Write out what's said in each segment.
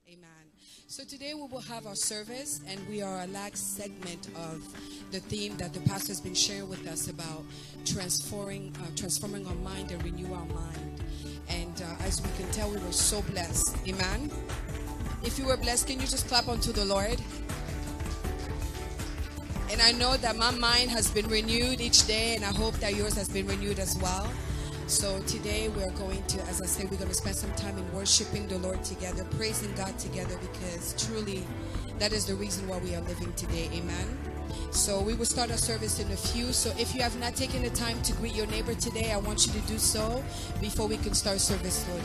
Amen. So today we will have our service, and we are a last segment of the theme that the pastor has been sharing with us about transforming our mind and renew our mind. And as we can tell, we were so blessed. Amen. If you were blessed, can you just clap unto the Lord? And I know that my mind has been renewed each day, and I hope that yours has been renewed as well. So today we're going to, as I said, we're going to spend some time in worshiping the Lord together, praising God together, because truly that is the reason why we are living today. Amen. So we will start our service in a few. So if you have not taken the time to greet your neighbor today, I want you to do so before we can start service slowly.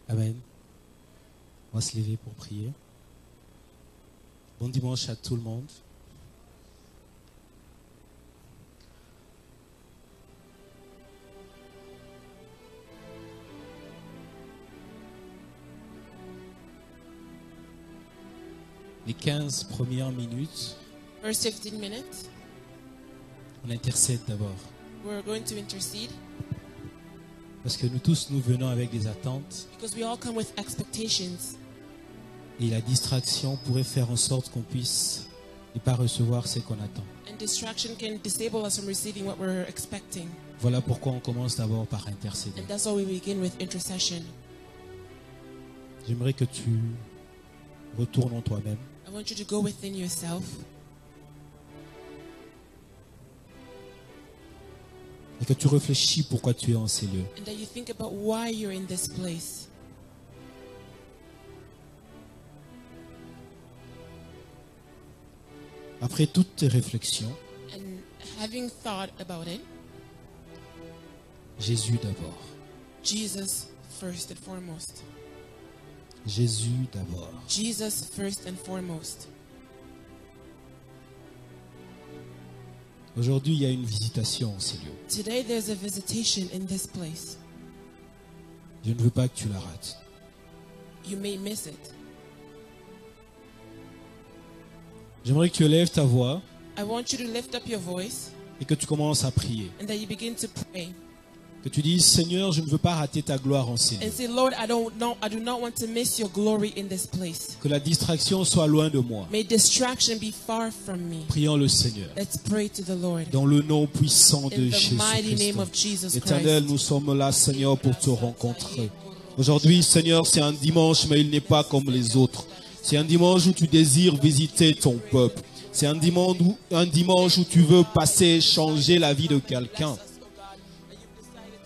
Amen. On va se lever pour prier. Bon dimanche à tout le monde. Les 15 premières minutes, First 15 minutes, on intercède d'abord. we're going to intercede Parce que nous tous, nous venons avec des attentes. because we all come with expectations. Et la distraction pourrait faire en sorte qu'on puisse ne pas recevoir ce qu'on attend. And distraction can disable us from receiving what we're expecting. Voilà pourquoi on commence d'abord par intercéder. And that's why we begin with intercession. J'aimerais que tu retournes en toi-même. I want you to go within yourself Et que tu réfléchis pourquoi tu es en ces lieux. and that you think about why you're in this place. Après toutes tes réflexions, And having thought about it, Jésus d'abord. Jesus first and foremost. Jésus d'abord. Jesus first and foremost. Aujourd'hui, il y a une visitation en ces lieux. Today there's a visitation in this place. Je ne veux pas que tu la rates. You may miss it. J'aimerais que tu élèves ta voix I want you to lift up your voice et que tu commences à prier. and that you begin to pray. Que tu dises, Seigneur, je ne veux pas rater ta gloire en ces lieux. And say, Lord, I do not want to miss your glory in this place. Que la distraction soit loin de moi. May distraction be far from me. Prions le Seigneur. Let's pray to the Lord. Dans le nom puissant de In the Jésus mighty name of Christ. Jesus Éternel, Christ. nous sommes là, Seigneur, pour te rencontrer. Aujourd'hui, Seigneur, c'est un dimanche, mais il n'est pas comme les autres. C'est un dimanche où tu désires visiter ton peuple. C'est un dimanche où tu veux passer, changer la vie de quelqu'un.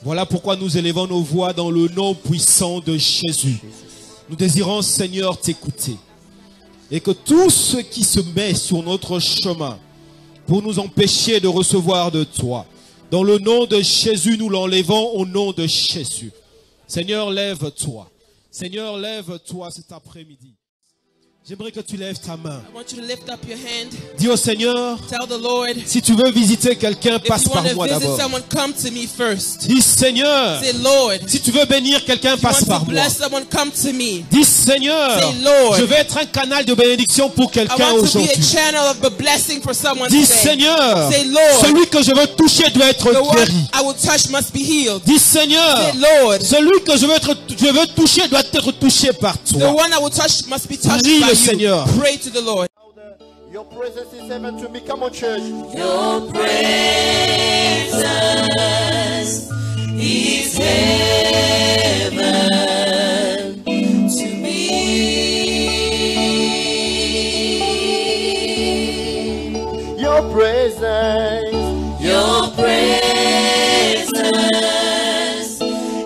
Voilà pourquoi nous élevons nos voix dans le nom puissant de Jésus. Nous désirons, Seigneur, t'écouter. Et que tout ce qui se met sur notre chemin pour nous empêcher de recevoir de toi, dans le nom de Jésus, nous l'enlevons au nom de Jésus. Seigneur, lève-toi. Seigneur, lève-toi cet après-midi. J'aimerais que tu lèves ta main. I want you to lift up your hand. Dis au Seigneur, Tell the Lord, si tu veux visiter quelqu'un, if passe you par want to moi visit d'abord. someone, come to me first. Dis Seigneur, Say, Lord, si tu veux bénir quelqu'un, if you passe want par to moi. bless someone, come to me. Dis Seigneur, Say, Lord, je vais être un canal de bénédiction pour I quelqu'un want to be a aujourd'hui. channel of a blessing for someone Dis today. Seigneur, Say, Lord, celui que je veux toucher doit être the one guéri. I will touch must be healed. Dis Seigneur, Say, Lord, celui que je veux toucher doit être touché par the toi. one I will touch must be touched Prie by le you. Seigneur. Pray to the Lord. Your presence is heaven to me. Come on, church. Your presence is heaven to me. Your presence. Your presence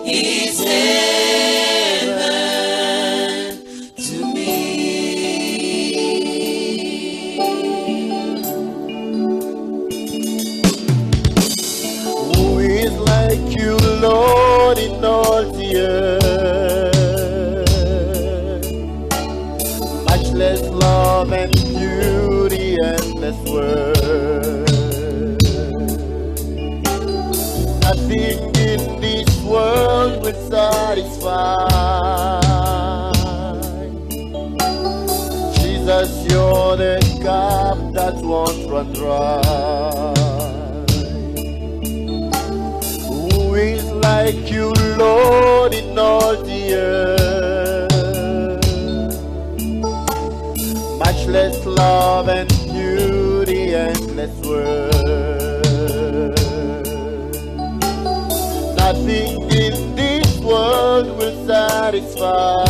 is heaven to me. Who is like you, Lord, in all the earth? Matchless love and beauty, endless worth. Nothing in this world will satisfy. Jesus, you're the cup that won't run dry. Who is like you, Lord, in all the earth? Matchless love and beauty, endless worth. Nothing in this world will satisfy.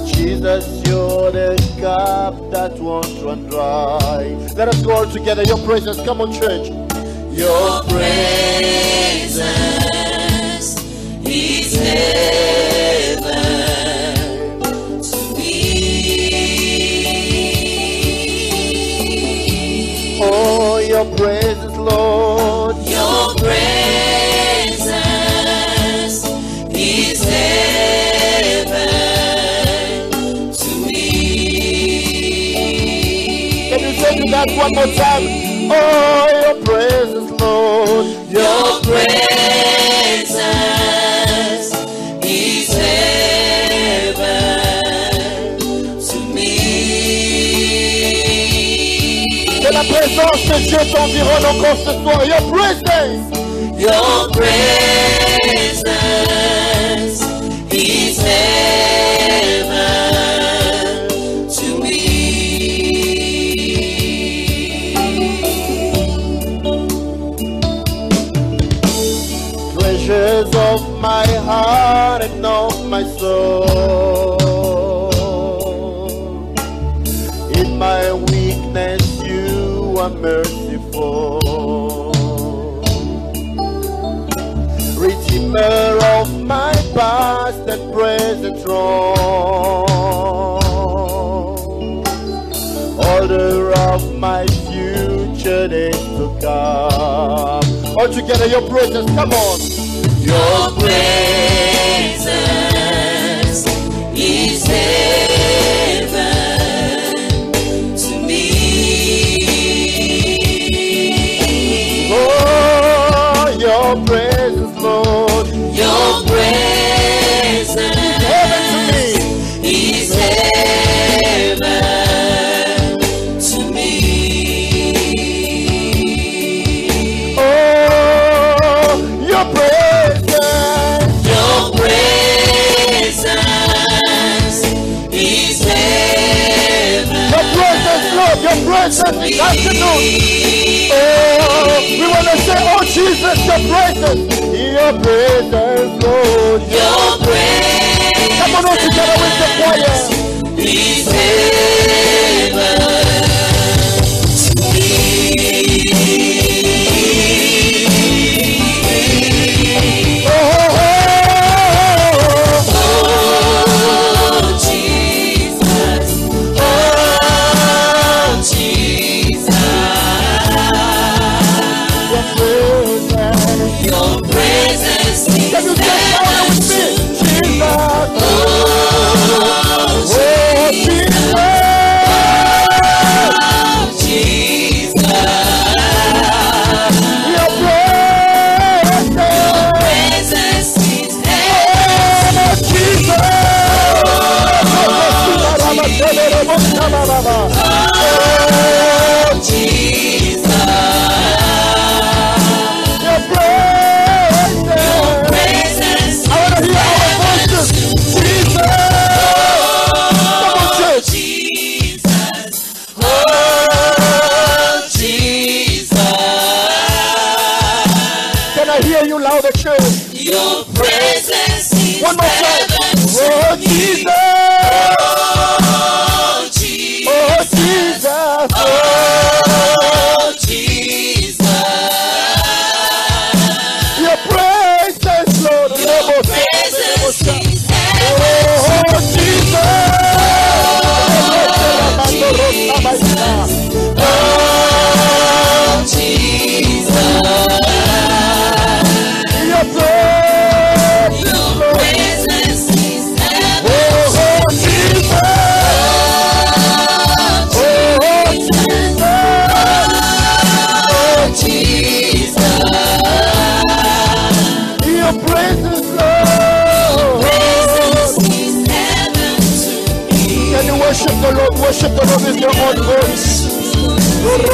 Jesus, you're the cup that won't run dry. Let us go all together. Your presence, come on, church. Your presence is heaven to me. Oh, your presence, Lord. Your presence is heaven to me. Can you say that one more time? Oh, your presence, Lord. Your presence is heaven to me. Que la présence de Dieu t'environne encore ce soir. Your presence. Your presence is heaven to me. Treasures of my heart and of my soul. In my weakness, you are merciful. Redeemer of my past and present wrong. Order of my future days to come. All together, your presence, come on. Your presence is heaven to me. Oh, your presence, Lord. Your presence Heaven to me. is heaven to me. Oh, your presence. Your presence is heaven Your presence, Lord. Your presence this afternoon. Oh, we want to say, oh, Jesus, your presence. Your presence, Lord. Your Come on, all together with the choir. is heaven to me. Oh, Oh, Jesus. Oh, Jesus. your presence. Your presence Can is you say it louder with me? heaven to me. Jesus. Oh, Your presence is One more time. heaven to Oh, me. Jesus. Oh, Jesus. Oh, Jesus. Oh, Jesus. Your presence, Lord. Your presence is heaven Oh, Jesus. Oh, Jesus. Your presence is heaven. Oh, Jesus. Oh, Jesus. Your presence, Lord. Presence is heaven to me. Can you worship the Lord? Worship the Lord with your own voice.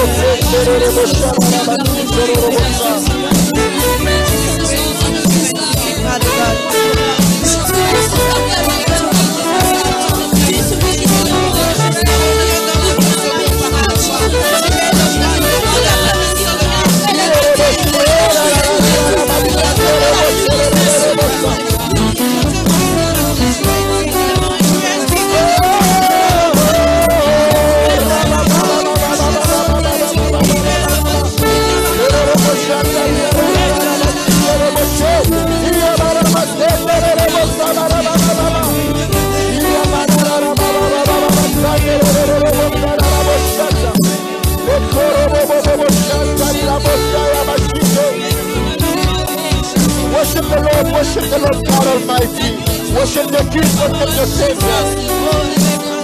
Worship the Lord, worship the Lord God Almighty. Worship the King, worship the Savior.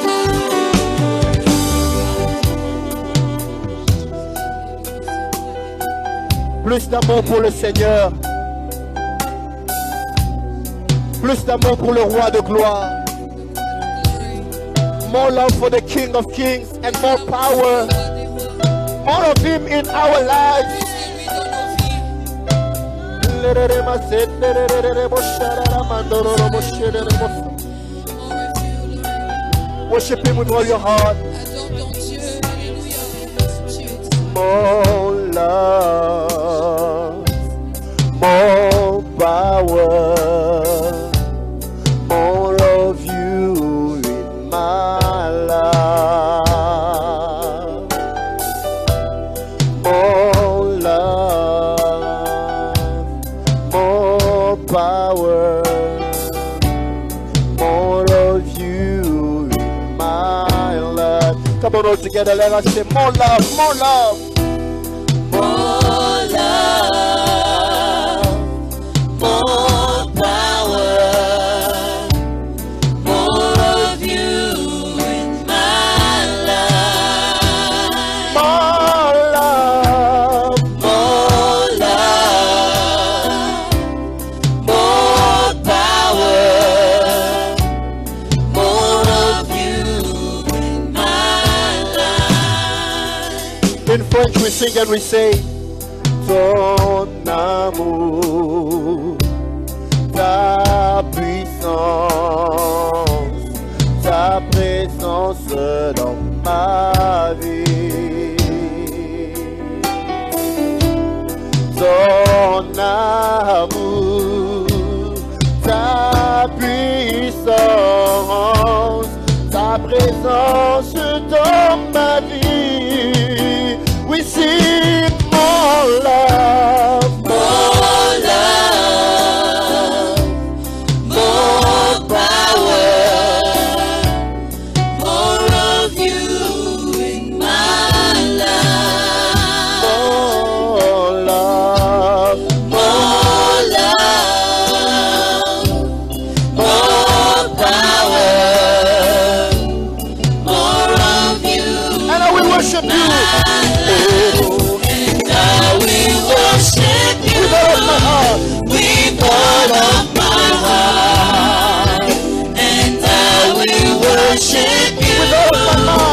Plus d'amour pour le Seigneur. Plus d'amour pour le Roi de gloire. More love for the King of Kings and more power. All of Him in our lives. Worship Him with all your heart. More love, more power, more of you in my life. More love, more power, more of you in my life. Come on, all together, let us say more love, more love. More love, more power, more of you in my life. More love, More love, more power, more of you in my life. in French we sing and we say, ton amour, ta puissance, ta présence dans ma vie. Ton amour, ta puissance, ta présence dans ma vie. We sing more love, More love, more power, more of you in my life. more love, More love, more power, more of you. and I will worship you. And I will worship you With all of my heart, with all of my heart. And I will worship you with all of my mind.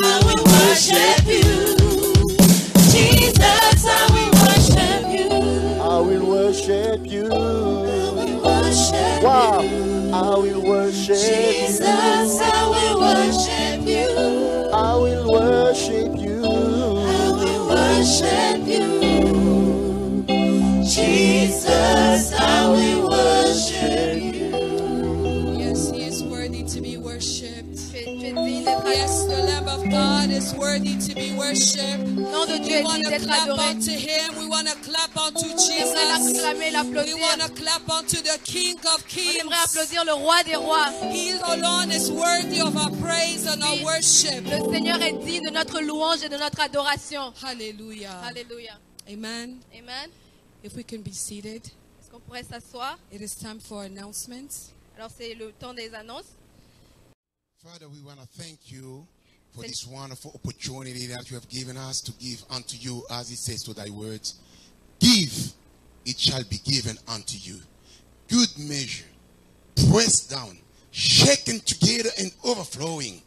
I will worship you. is worthy to be worshipped. Le nom de Dieu We est want digne to d'être clap adoré. unto him. We want to clap unto On aimerait Jesus. l'acclamer, We l'applaudir. want to clap unto the King of On Kings. aimerait applaudir le roi des rois. He alone is worthy of our praise and our worship. Le Seigneur est digne de notre louange et de notre adoration. Hallelujah. Alléluia. Amen. Amen. If we can be seated, Est-ce qu'on pourrait s'asseoir? it is time for announcements. Alors c'est le temps des annonces. Father, we want to thank you for this wonderful opportunity that you have given us to give unto you, as it says to thy words. Give, it shall be given unto you. Good measure, pressed down, shaken together and overflowing.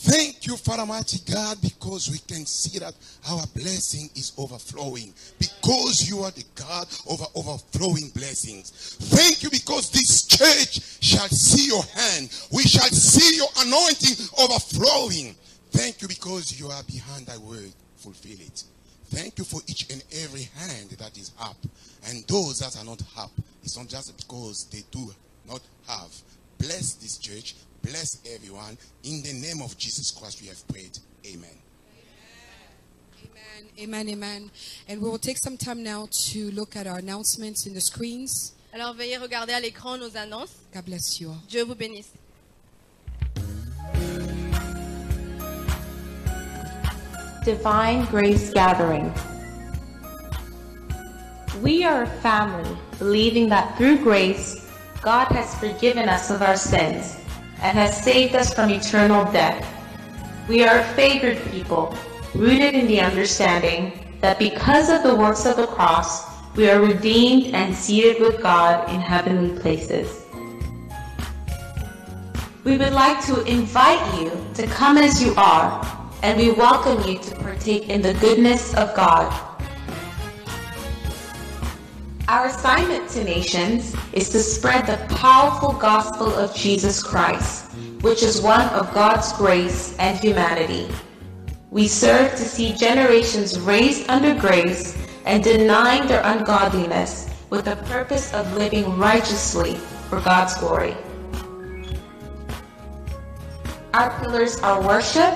Thank you, Father mighty God, because we can see that our blessing is overflowing. Because you are the God of our overflowing blessings. Thank you because this church shall see your hand. We shall see your anointing overflowing. Thank you because you are behind thy word. Fulfill it. Thank you for each and every hand that is up. And those that are not up, it's not just because they do not have. Bless this church. Bless everyone. In the name of Jesus Christ we have prayed. Amen. Amen, amen, amen. And we will take some time now to look at our announcements in the screens. Alors veuillez regarder à l'écran nos annonces. God bless you all. Dieu vous bénisse. Divine Grace Gathering. We are a family believing that through grace, God has forgiven us of our sins and has saved us from eternal death. We are a favored people, rooted in the understanding that because of the works of the cross, we are redeemed and seated with God in heavenly places. We would like to invite you to come as you are, and we welcome you to partake in the goodness of God. Our assignment to nations is to spread the powerful gospel of Jesus Christ, which is one of God's grace and humanity. We serve to see generations raised under grace and denying their ungodliness with the purpose of living righteously for God's glory. Our pillars are worship,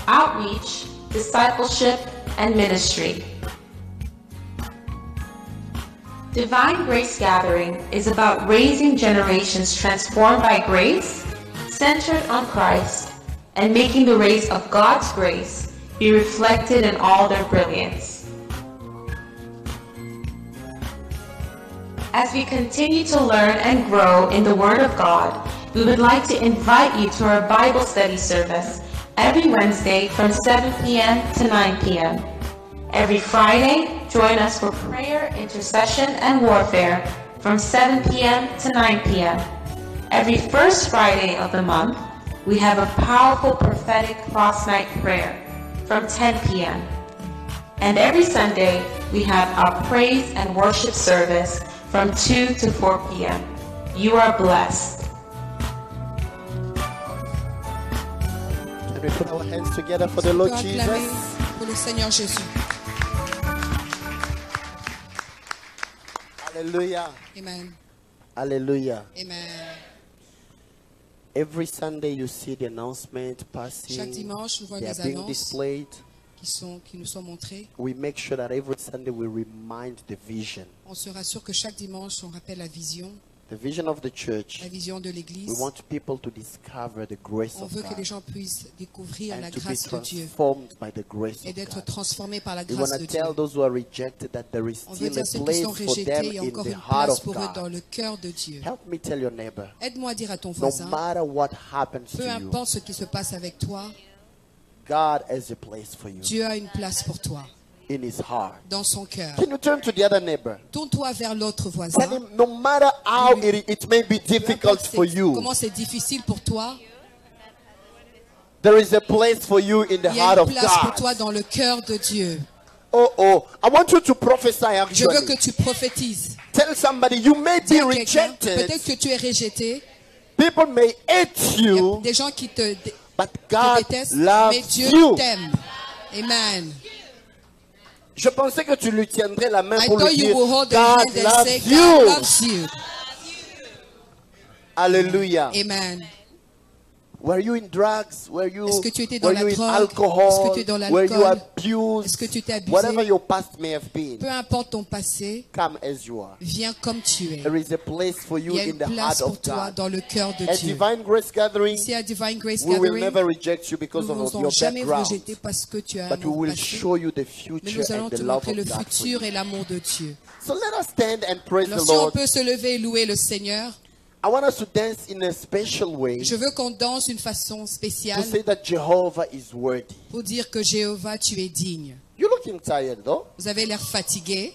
outreach, discipleship, and ministry. Divine Grace Gathering is about raising generations transformed by grace, centered on Christ, and making the rays of God's grace be reflected in all their brilliance. As we continue to learn and grow in the Word of God, we would like to invite you to our Bible study service every Wednesday from 7 p.m. to 9 p.m. Every Friday, join us for prayer, intercession, and warfare from 7 p.m. to 9 p.m. Every first Friday of the month, we have a powerful prophetic cross-night prayer from 10 p.m. And every Sunday, we have our praise and worship service from 2 to 4 p.m. You are blessed. Can we put our hands together for the Lord On peut acclamer Jesus? pour le Seigneur Jésus. Hallelujah. Amen. Hallelujah. Amen. Every Sunday you see the announcement Chaque passing. dimanche, nous voyons They les are being annonces displayed. qui nous sont montrées. We make sure that every Sunday we remind the vision. On se rassure que chaque dimanche, on rappelle la vision of the church. la vision de We l'Église. want people to discover the grace On of veut que les God gens puissent découvrir la and to be grâce de Dieu transformed by the grace et of d'être God. transformés par la We want grâce to de Dieu. tell those who are rejected that there is On veut still dire a ceux qui place sont for them rejetés, il y a in encore the une heart place of pour eux dans God. le cœur de Dieu. Help me tell your neighbor, Aide-moi à dire à ton no voisin, matter what happens peu to you, importe ce qui se passe avec toi, God has a place for you Dieu a une place pour toi, in his heart. dans son cœur. Can you turn to the other neighbor? Tourne-toi vers l'autre Tell voisin. him, no matter how it may be Peu difficult importe for you, comment c'est difficile pour toi, there is a place for you in the il y a heart une of place pour toi God. dans le cœur de Dieu. Oh, I want you to prophesy Je veux actually. que tu prophétises. Tell somebody, you may Dis be à quelqu'un, rejected. peut-être que tu es rejeté. People may hate Il y a you, des gens qui te but God détestent, mais loves Dieu you. t'aime. Amen. Je pensais que tu lui tiendrais la main I pour lui thought you dire, would hold the God hand and say, loves God you. loves you. Hallelujah. Amen. Were you in drugs? Were you, Est-ce que tu étais dans were la you in drogue? alcohol? Est-ce que tu es dans Were you l'alcool? abused? Est-ce que tu t'es abusé? Whatever your past may have been, Peu importe ton passé, come as you are. viens comme tu es. There is a place for you Il y a in une the place heart pour of toi God. dans le cœur de At Dieu. Divine Grace Gathering, Ici à Divine Grace we will Gathering, never reject you because nous ne of vous your jamais background, rejeté parce que tu as un but we nom will passé, show you the mais future nous allons and te the love montrer le of God for you. futur et l'amour de Dieu. So let us stand and praise Alors the si on Lord. peut se lever et louer le Seigneur, I want us to dance in a special way je veux qu'on danse d'une façon to spéciale say that Jehovah is worthy. pour dire que Jéhovah, tu es digne. You're looking tired though. Vous avez l'air fatigué,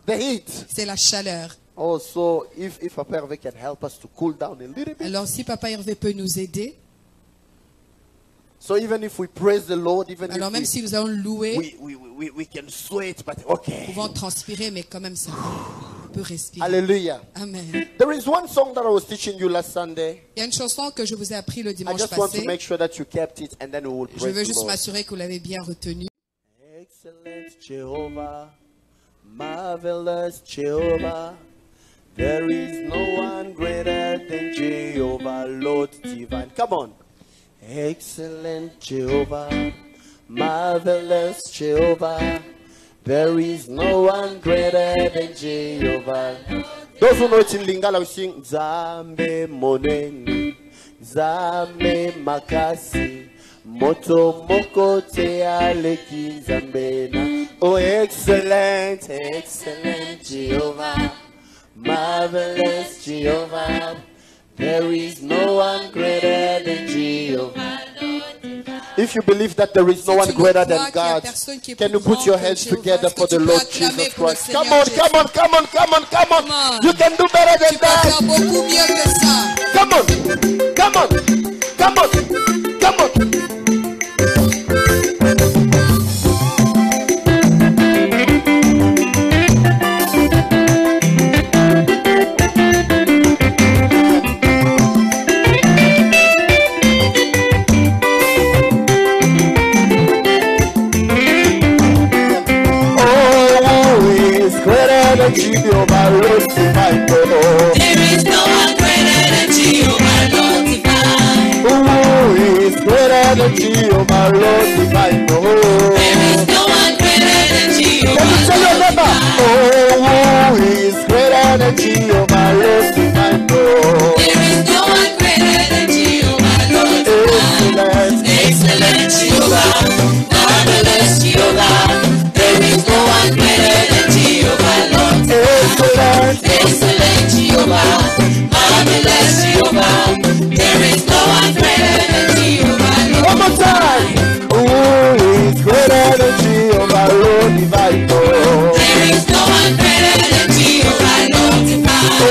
The heat. c'est la chaleur. Oh, so if Papa Hervé can help us to cool down a little bit. Alors si Papa Hervé peut nous aider, So even if we praise the Lord, even alors même if si nous allons louer, we can sweat, but okay. nous pouvons transpirer, mais quand même ça on peut respirer. Hallelujah. Amen. There is one song that I was teaching you last Sunday. Il y a une chanson que je vous ai appris le I dimanche just want to passé. make sure that you kept it and then we will Je praise veux the juste Lord. m'assurer que vous l'avez bien retenu. Excellent Jehovah, marvelous Jehovah, there is no one greater than Jehovah, Lord divine. Come on. Excellent Jehovah, marvelous Jehovah, there is no one greater than Jehovah. Those who know it in Lingala will sing Zambe Moneni, Zambe Makasi, Moto Moko Te Aleki Zambena. Oh, excellent, excellent Jehovah, marvelous Jehovah, there is no one greater than Jehovah. If you believe that there is no one greater than God, can you put your hands together for the Lord Jesus Christ? Come on, come on, come on, come on, come on. You can do better than Tu peux that. faire beaucoup mieux que ça. Come on, come on, come on, come on. Jehovah, Lord divine, oh. There is no one greater than Jehovah, Lord divine. Who is greater than Jehovah, Lord divine, oh. There is no one greater than Jehovah, Can you tell your Lord neighbor? divine. Oh, who is greater than Jehovah, Lord divine, oh. There is no one greater than Jehovah, Lord divine. Excellent Jehovah, marvelous Jehovah. There is no one greater than Jehovah, Lord divine. Excellent Jehovah, marvelous Jehovah. There is no one greater than Jehovah, Lord. One more time. Who is greater than Jehovah, Lord divine, oh. There is no one greater than Jehovah, Lord divine. Oh,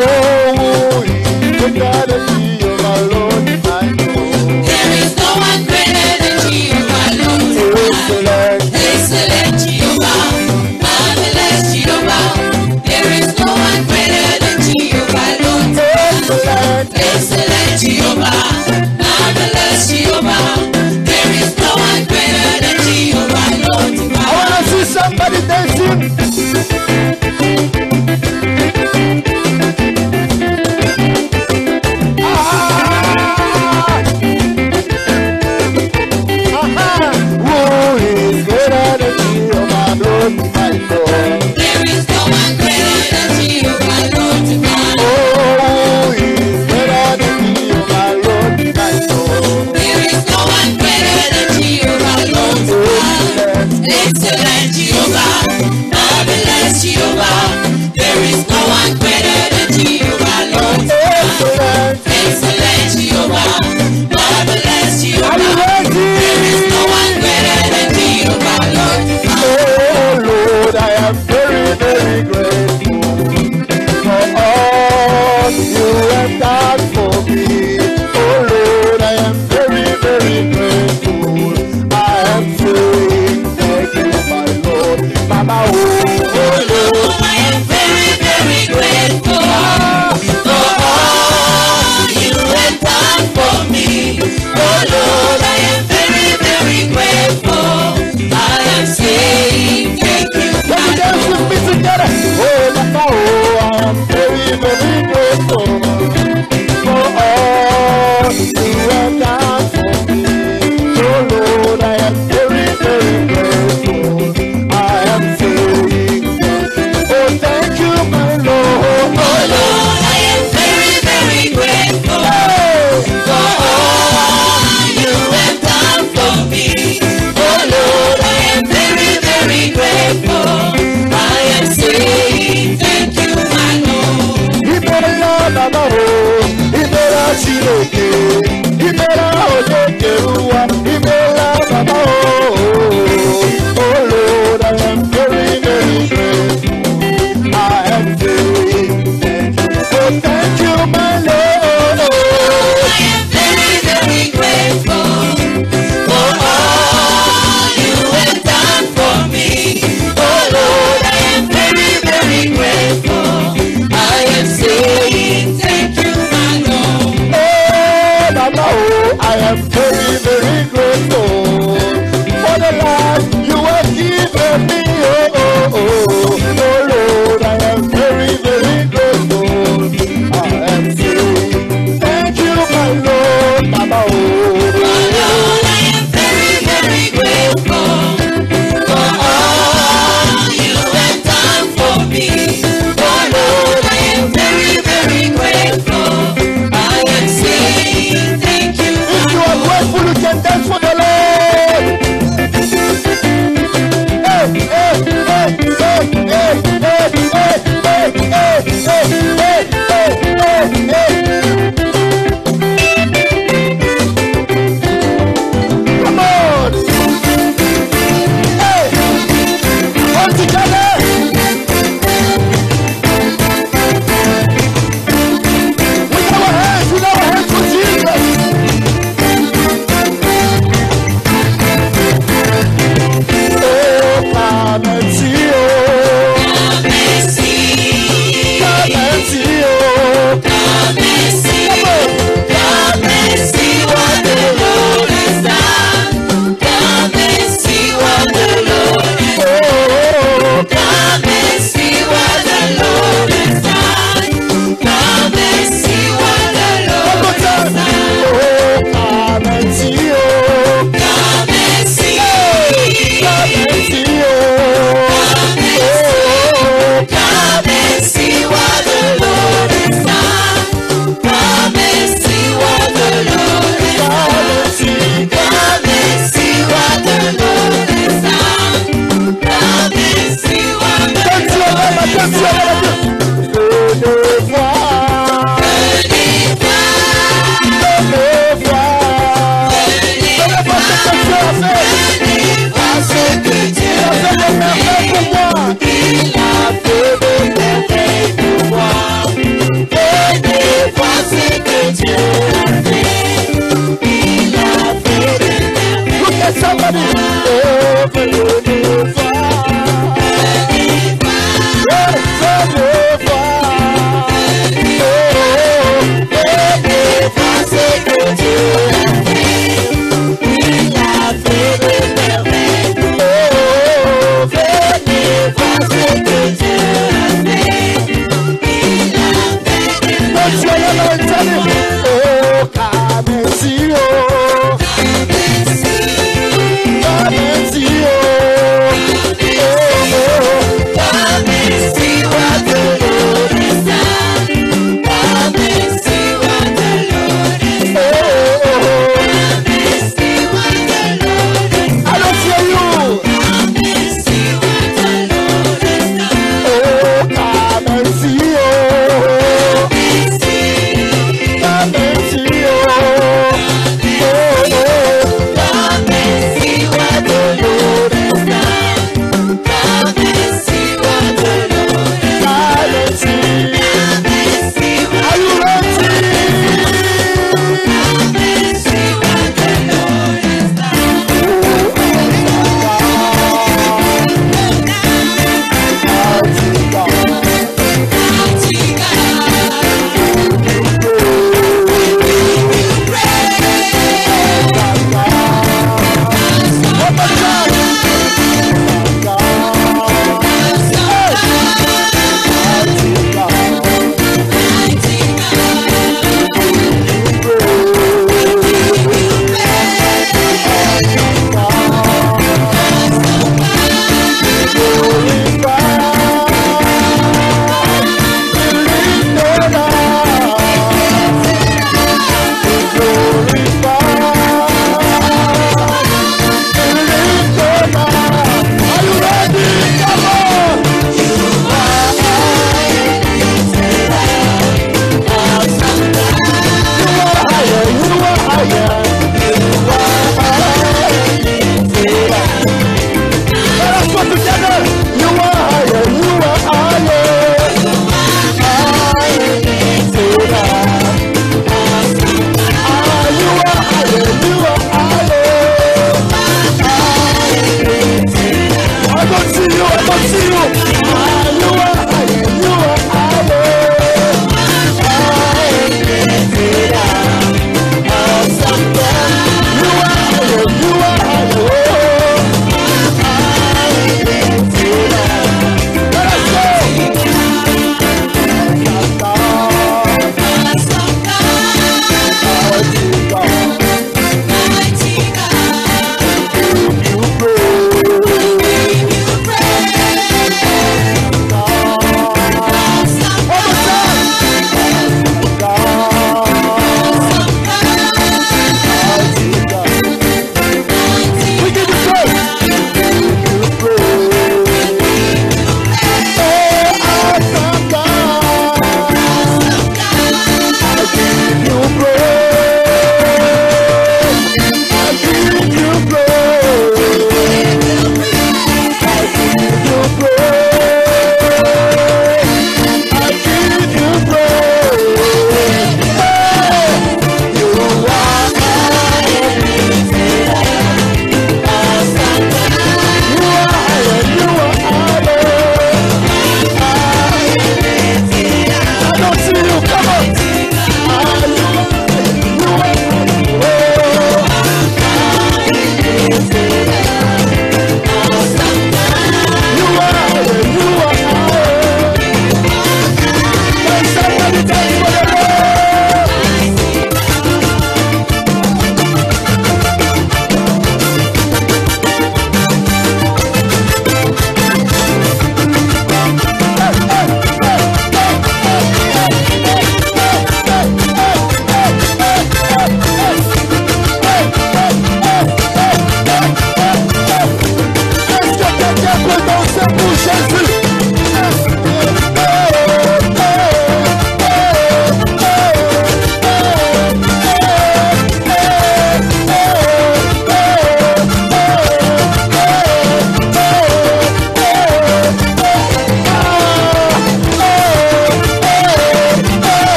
who is greater than Jehovah, Lord divine, oh. There is no one greater than Jehovah, Lord divine. Excellent Jehovah, marvelous Jehovah. There is no one greater than Jehovah, Lord divine. Excellent Jehovah, marvelous Jehovah. There is no one greater than Jehovah, Lord divine. I want to see somebody dancing. Who is greater than Jehovah, Lord divine, oh. There is no one greater than Jehovah, Lord divine. Oh, who is greater than Jehovah, Lord divine, oh. There is no one greater than Jehovah, Lord divine. Excellent Jehovah, marvelous Jehovah. There is no one greater than Jehovah, Lord divine. Excellent Jehovah, marvelous Jehovah. There is no one greater than Jehovah, Lord divine. Oh Lord, I am very, very grateful for all you have done for me. Oh Lord, I am very, very grateful. I am saying thank you, my Lord. Mama, oh Lord, I am very, very grateful for all you have done for me. Oh Lord, I am very, very grateful. I am saying thank you, can my you dance Lord. with me together?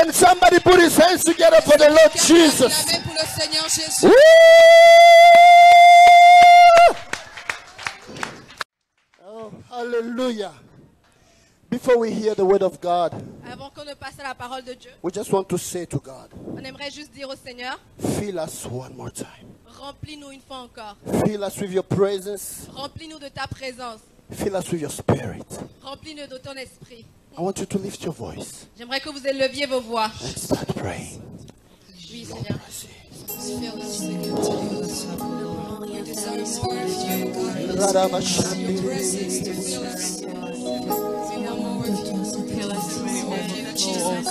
Can somebody put his hands together for the Lord Jesus? La main pour le Seigneur Jésus. Woo! Oh, hallelujah. Before we hear the word of God, Avant qu'on ne passe à la parole de Dieu, we just want to say to God, on aimerait juste dire au Seigneur, fill us one more time. remplis-nous une fois encore. Fill us with your presence. Remplis-nous de ta présence. Fill us with your spirit. Remplis-nous de ton esprit. I want you to lift your voice J'aimerais que vous éleviez vos voix. and start praying. Oui, Seigneur. Fill us again today. We desire more of you, God. We desire your presence to fill us. We want more of you. Fill us more of you, Jesus.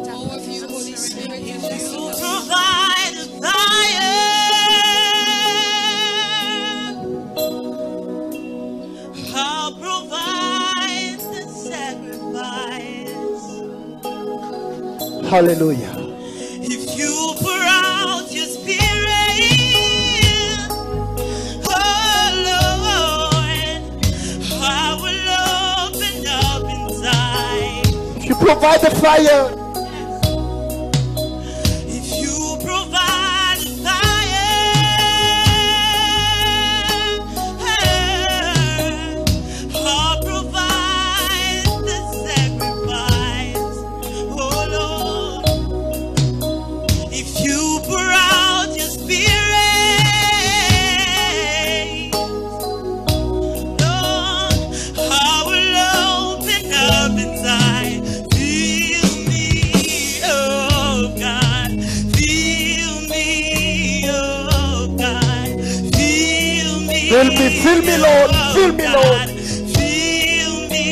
More of you, Holy Spirit. In this house. Provide a fire. I'll provide the sacrifice. Hallelujah. If you pour out your spirit, oh Lord, I will open up inside. You provide the fire. If you provide the fire, I'll provide the sacrifice. Oh Lord, if you pour out your spirit, Lord, I will open up inside. Fill me, oh God. Fill me, oh God. Fill me. Fill me, Lord. Fill me, Lord. Fill me,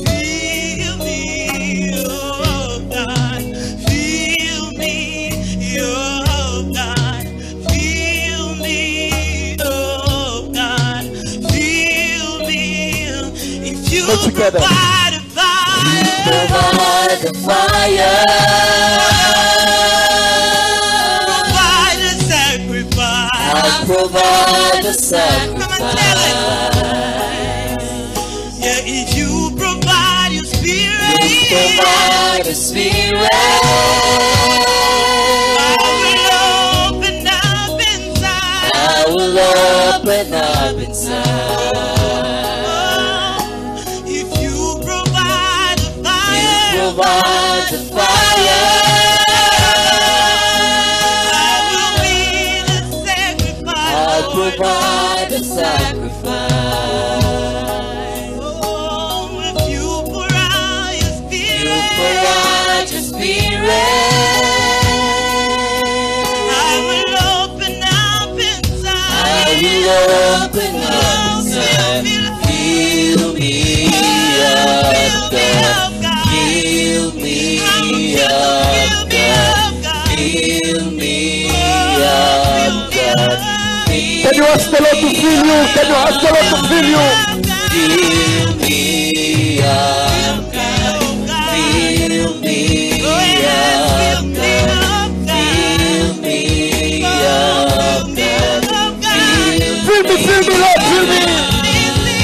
fill me, oh God. Fill me, oh God. Fill me, oh God. Fill me. If you Go together. provide a fire, Provide the fire. provide a sacrifice. I provide the Come on, tell it. sacrifice. Yeah, if you provide your spirit, Provide the spirit. I will open up inside. I will open up inside. Oh, if you provide the fire, Provide the fire. I will be the sacrifice. I provide the sacrifice. Oh, if you pour out your spirit, You provide your spirit. I will open up inside. I will open up inside. Fill me up, God. Fill me up, God. Fill me up, God. Can you ask the Lord to fill you? Can you ask the Lord to fill you? Fill me up, God. Fill me up, God. Fill me up, God. Fill me, Lord. Fill me. Fill me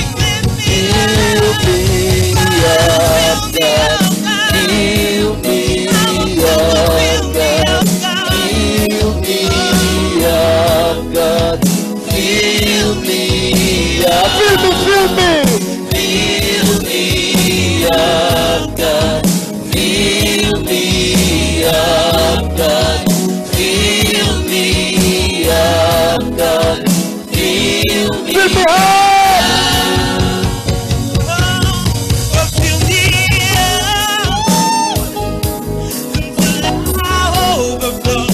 up, God. Fill me up, God. Fill me up, God. Fill me up. Fill me. Fill me up, God. Fill me up, God. Fill me up, God. Fill me Fill me up. Fill me up until I overflow.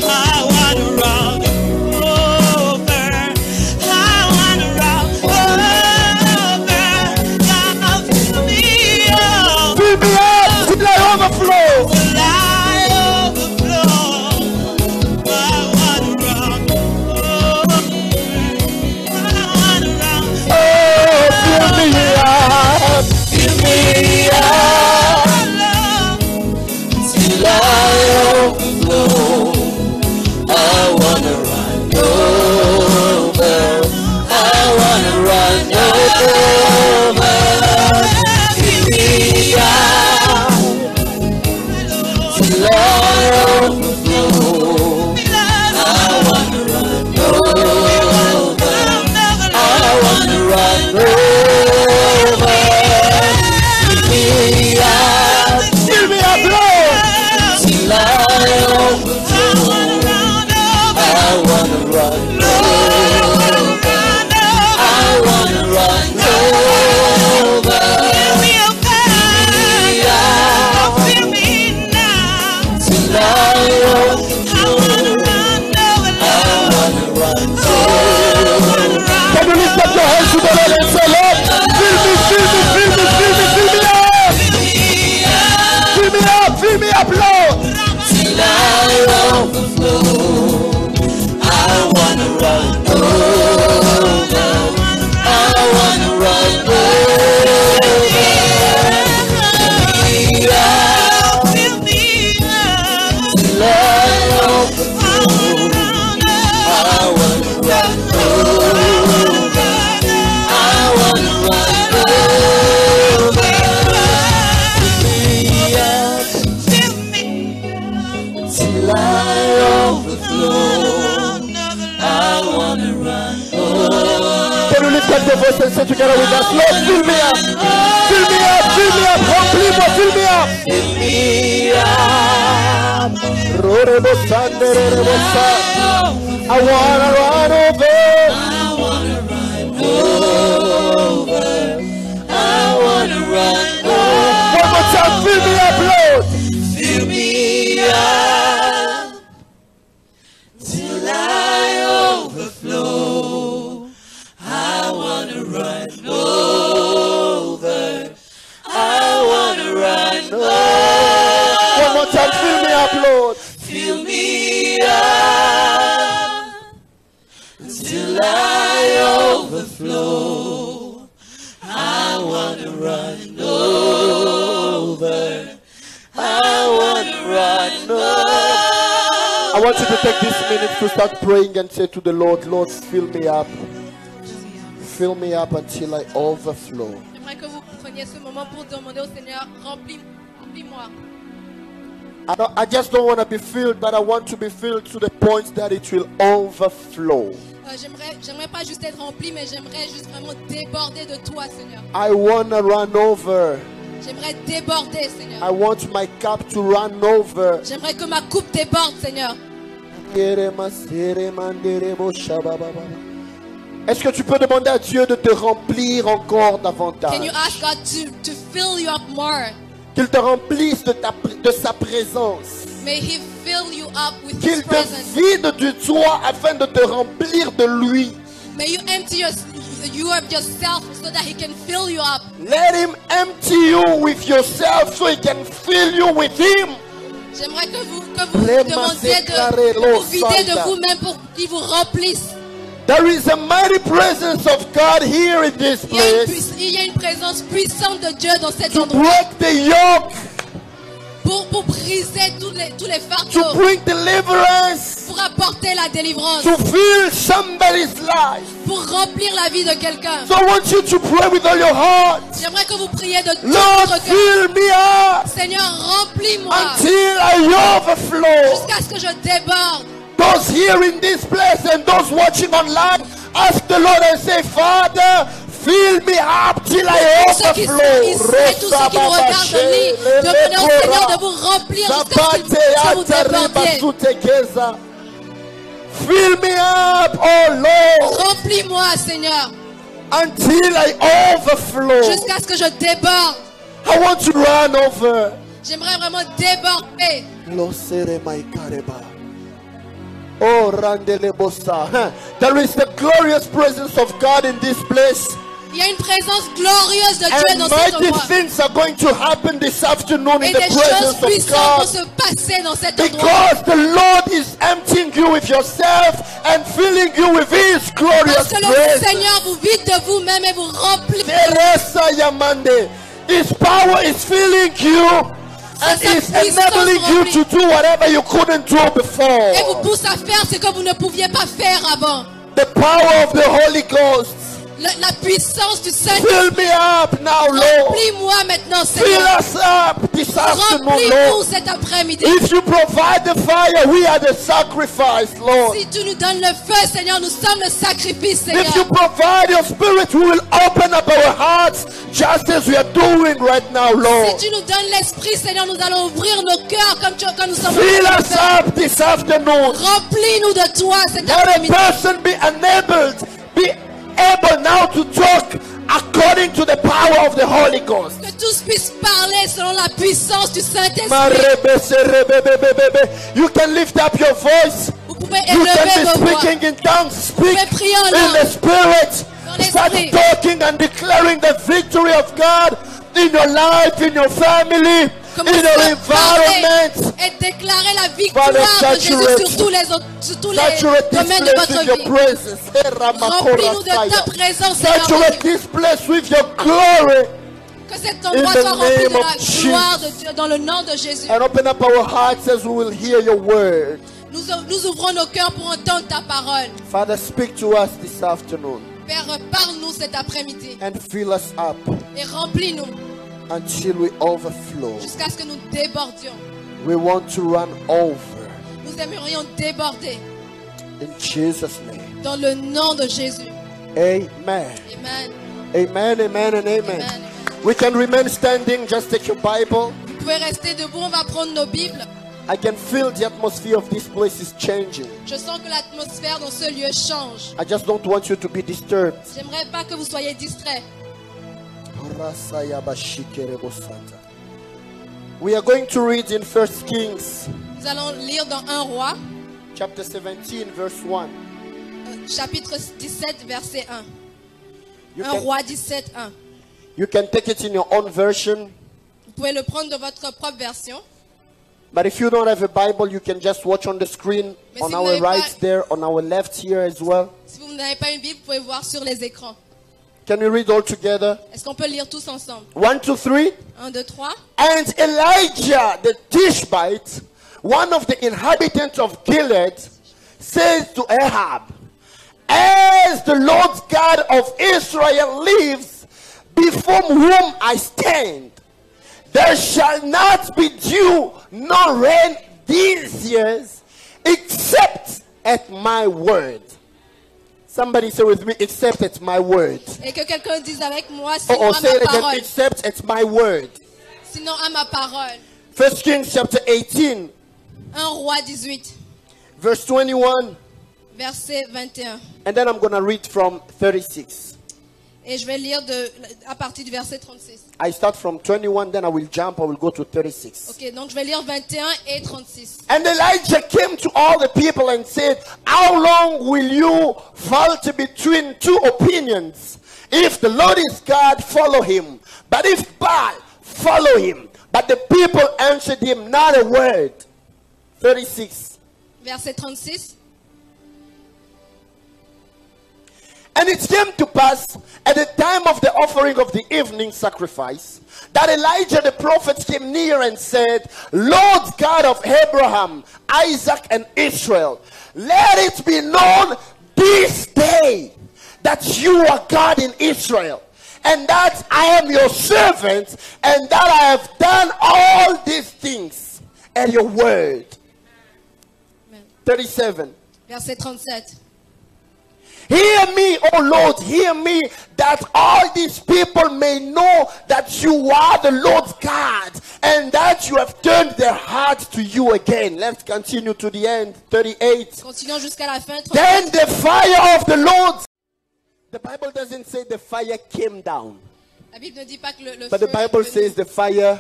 I wanna run over. I wanna run over. God, fill me up Fill me up till I overflow. till I overflow. I wanna run over. I wanna run Oh, fill me up. Fill me up till I overflow. I wanna run over. I wanna run over. Fill me Together with us, Lord, fill me up, fill me up, fill me up, remplis-moi, fill me up, fill me up. I wanna run over, I wanna run over. One more time, fill me up, Lord, Fill me up till I overflow. I wanna run over. I wanna run over. one more time, fill me up, Lord, Fill me up till I overflow. I wanna run over. I wanna run over. I want you to take this minute to start praying and say to the Lord, Lord, fill me up until I overflow. J'aimerais que vous preniez ce moment pour demander au Seigneur, remplis-moi. I just don't want to be filled, but I want to be filled to the point that it will overflow. J'aimerais pas juste être rempli, mais j'aimerais juste vraiment déborder de toi, Seigneur. I want to run over. J'aimerais déborder, Seigneur. I want my cup to run over. J'aimerais que ma coupe déborde, Seigneur. Est-ce que tu peux demander à Dieu de te remplir encore davantage? Can you ask God to fill you up more? Qu'il te remplisse de sa présence. May He fill you up with Qu'il His te presence. vide de toi afin de te remplir de lui. May you empty you of yourself so that He can fill you up. Let him empty you with yourself so he can fill you with him. J'aimerais que vous demandiez de vous vider de vous-même pour qu'il vous remplisse. There is a mighty presence of God here in this place. Il y a une présence puissante de Dieu dans cet To endroit. break the yoke. Pour briser tous les To fardeaux. bring deliverance. Pour apporter la délivrance. To fill somebody's life. Pour remplir la vie de quelqu'un. So I want you to pray with all your heart. J'aimerais que vous priez de tout Lord, votre fill cœur. me up Seigneur, remplis-moi until I overflow. jusqu'à ce que je déborde. Those here in this place and those watching online, ask the Lord and say, Father, fill me up till I Tous ceux qui sont overflow. ici et tous ceux qui me regardent en ligne, demandez au Seigneur de vous remplir jusqu'à ce que vous débordiez. Fill me up, oh Lord, Remplis-moi, Seigneur, until I overflow. jusqu'à ce que je déborde. I want to run over. J'aimerais vraiment déborder. Lo sere mai kareba. Oh, randele bossa. There is the glorious presence of God in this place. Il y a une présence glorieuse de Dieu And dans cet mighty endroit. things are going to happen this afternoon in Et the des choses presence of puissantes vont God. se passer dans cet endroit. Because the Lord is emptying you with yourself and filling you with His glorious Parce que le presence. Seigneur vous vide de vous-même et vous remplit. Teresa Yamande, His power is filling you and Sa is puissance enabling you remplit. to do whatever you couldn't do Et vous before. pousse à faire ce que vous ne pouviez pas faire avant. The power of the Holy Ghost. la puissance du Fill Saint-Esprit. me up now, Lord. Remplis-moi maintenant, Fill Seigneur. us up this afternoon, Remplis-nous Lord. cet après-midi. If you provide the fire, we are the sacrifice, Lord. Si tu nous donnes le feu, Seigneur, nous sommes le sacrifice, Seigneur. If you provide your spirit, we will open up our hearts just as we are doing right now, Si Lord. tu nous donnes l'esprit, Seigneur, nous allons ouvrir nos cœurs comme nous sommes. Fill us up this afternoon. Remplis-nous de toi cet Let a après-midi. person be able now to talk according to the power of the Holy Ghost. Que tous puissent parler selon la puissance du Saint-Esprit. You can lift up your voice. Vous pouvez You can élever be vos voix. speaking in tongues. Speak Vous pouvez prier en in langue. the Spirit. Dans Start l'esprit. talking and declaring the victory of God in your life, in your family, in Commencez your à parler environment. et déclarer la victoire Father, de Jésus saturate- sur tous les Saturate this domaines de place with votre your vie. presence. Remplis-nous de ta présence, Seigneur. Saturate this place with your glory. Que cet In endroit the soit rempli name de la of gloire de Dieu dans le nom de Jésus. And open up our hearts as we will hear your word. Nous ouvrons nos cœurs pour entendre ta parole. Father, speak to us this afternoon Père, parle-nous cet après-midi and fill us up et remplis-nous until we overflow. jusqu'à ce que nous débordions. We want to run over. Nous aimerions déborder In Jesus' name. dans le nom de Jésus. Amen. Amen. Amen, amen, and amen. Amen. We can remain standing. Just take your Bible. Vous pouvez rester debout, on va prendre nos Bibles. I can feel the atmosphere of this place is changing. Je sens que l'atmosphère dans ce lieu change. I just don't want you to be disturbed. J'aimerais pas que vous soyez distraits. We are going to read in 1 Kings Nous allons lire dans 1 Roi, chapter 17 verse 1. chapitre 17, verset 1. You 1 can, Roi 17, 1. you can take it in your own version, Vous pouvez le prendre de votre propre version. but if you don't have a Bible, you can just watch on the screen Mais on si vous our n'avez right pas- there, on our left here as well. Si vous n'avez pas une Bible, vous pouvez voir sur les écrans. Can we read all together? Est-ce qu'on peut lire tous ensemble? 1, 2, 3. 1, 2, 3. And Elijah the Tishbite, one of the inhabitants of Gilead, says to Ahab, as the Lord God of Israel lives, before whom I stand, there shall not be dew nor rain these years, except at my word. Somebody say with me, except at my word. Et que quelqu'un dise avec moi, sinon Oh, à say ma it again, parole. except at my word. Sinon à ma parole. 1 Kings chapter 18, 1 Roi 18, verse 21. verset 21. And then I'm going to read from 36. Et je vais lire à partir du verset 36. I start from 21, then I will go to 36. Ok, donc je vais lire 21 et 36. And Elijah came to all the people and said, how long will you falter between two opinions? If the Lord is God, follow him. But if Baal, follow him. But the people answered him not a word. 36. Verset 36. And it came to pass at the time of the offering of the evening sacrifice that Elijah the prophet came near and said, Lord God of Abraham, Isaac, and Israel, let it be known this day that you are God in Israel, and that I am your servant, and that I have done all these things at your word. Amen. 37. Verset 37. Hear me, O Lord, hear me, that all these people may know that you are the Lord God, and that you have turned their hearts to you again. Let's continue to the end. 38. Continuons jusqu'à la fin. 38. Then the fire of the Lord. The Bible doesn't say the fire came down, La Bible ne dit pas que le but the feu Bible est venu, says the fire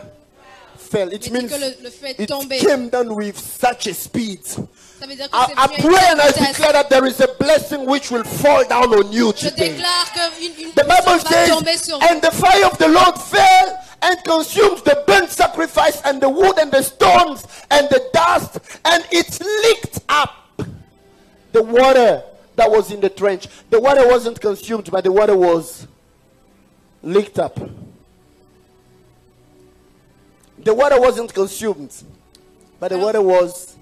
fell. It mais dit means que le feu est it tombé. came down with such a speed. Ça veut dire que I c'est venu à une pray and I telle vitesse. declare that there is a blessing which will fall down on you Je today. déclare qu'une The Bible puissance va tomber says, sur vous. and the fire of the Lord fell and consumed the burnt sacrifice and the wood and the stones and the dust, and it licked up the water that was in the trench. The water wasn't consumed, but the water was licked up. The water wasn't consumed, but the water was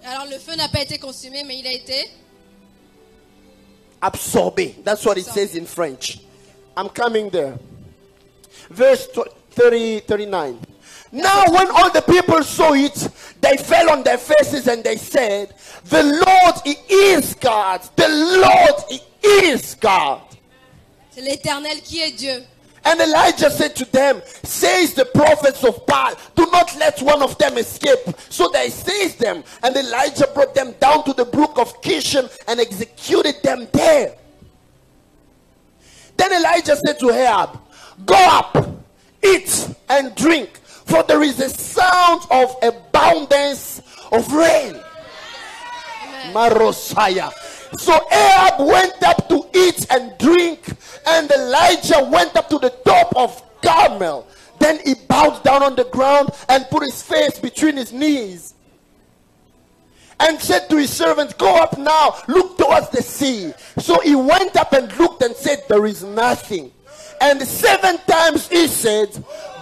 Alors le feu n'a pas été consumé, mais il a été absorbé. That's what it says in French. I'm coming there. Verse 39. Now when all the people saw it, they fell on their faces and they said, the Lord, He is God. The Lord, He is God. C'est l'Éternel qui est Dieu. And Elijah said to them, says the prophets of Baal, do not let one of them escape. So they seized them, and Elijah brought them down to the brook of Kishon and executed them there. Then Elijah said to Ahab, go up, eat and drink, for there is a sound of abundance of rain. Marosaya. So Ahab went up to eat and drink, and Elijah went up to the top of Carmel. Then he bowed down on the ground and put his face between his knees and said to his servant, go up now, look towards the sea. So he went up and looked and said, there is nothing. And 7 times he said,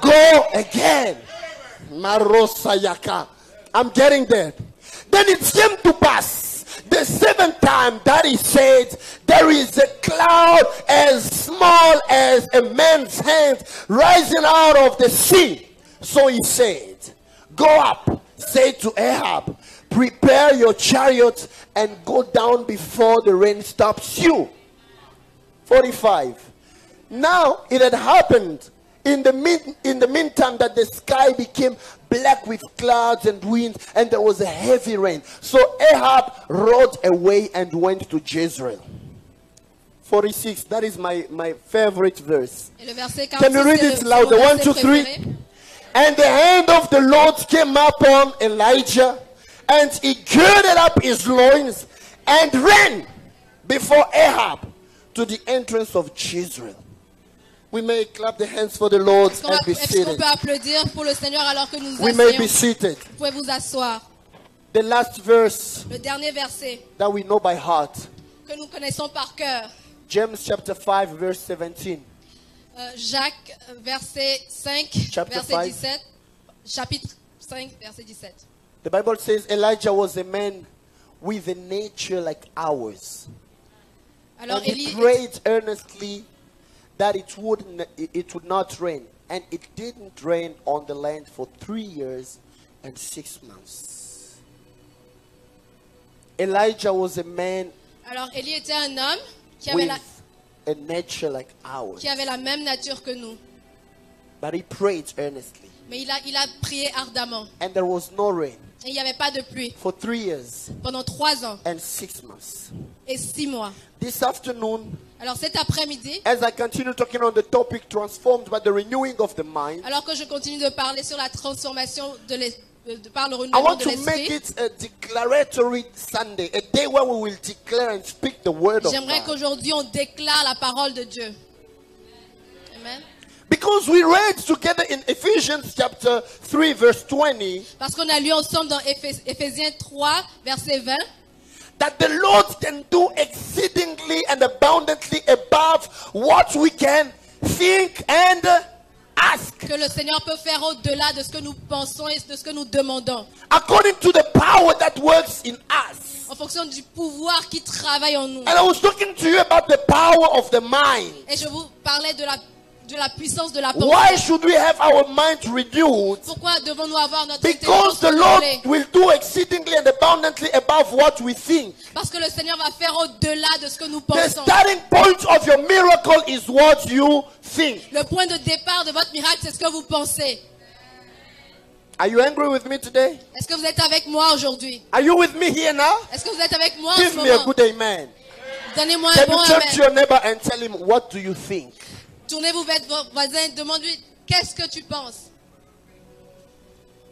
go again. Marosayaka. I'm getting there. Then it came to pass, the 7th time that he said, there is a cloud as small as a man's hand rising out of the sea. So he said, go up, say to Ahab, prepare your chariot and go down before the rain stops you. 45. Now it had happened in the meantime that the sky became black with clouds and wind, and there was a heavy rain. So Ahab rode away and went to Jezreel. 46, that is my favorite verse. Et le verset 46, Can you read it louder? 1, 2, 3. And the hand of the Lord came upon Elijah, and he girded up his loins and ran before Ahab to the entrance of Jezreel. We may clap the hands for the Lord and be Est-ce qu'on seated. peut applaudir pour le Seigneur alors que nous nous We may be asseyons? seated. Vous pouvez vous asseoir. The last verse Le dernier verset that we know by heart. que nous connaissons par cœur. James chapter 5 verse 17. Jacques, verset 5, Chapter verset 5. 17. Chapitre 5, verset 17. The Bible says Elijah was a man with a nature like ours. Alors And he Élie, prayed earnestly that it would not rain. And it didn't rain on the land for 3 years and 6 months. Elijah was a man alors Élie était un homme qui avait, with a nature like ours. qui avait la même nature que nous. But he prayed earnestly. Mais il a prié ardemment. And there was no rain Et il n'y avait pas de pluie for 3 years pendant 3 ans and 6 months. et 6 mois. This afternoon, Alors cet après-midi, as I continue talking on the topic transformed by the renewing of the mind, alors que je continue de parler sur la transformation par le I renouvellement want de to make l'esprit, it a declaratory Sunday, a day where we will declare and speak the word of j'aimerais God. qu'aujourd'hui on déclare la parole de Dieu. Amen. Because we read together in Ephesians chapter 3 verse 20 Parce qu'on a lu ensemble dans Éphésiens 3, verset 20, that the Lord can do exceedingly and abundantly above what we can think and ask, que le Seigneur peut faire au-delà de ce que nous pensons et de ce que nous demandons, according to the power that works in us. en fonction du pouvoir qui travaille en nous. And I was talking to you about the power of the mind. Et je vous parlais de la puissance de la Why pensée. should we have our mind renewed? Pourquoi devons-nous avoir notre Because intelligence the Lord renouvelée? will do exceedingly and abundantly above what we think. Parce que le Seigneur va faire au-delà de ce que nous The pensons. starting point of your miracle is what you think. Le point de départ de votre miracle, c'est ce que vous pensez. Are you angry with me today? Est-ce que vous êtes avec moi aujourd'hui? Are you with me here now? Est-ce que vous êtes avec moi en ce Give me a moment? good amen. Donnez-moi un Can bon you turn to amen. your neighbor and tell him, what do you think? Tournez-vous vers votre voisin, demandez-lui, qu'est-ce que tu penses?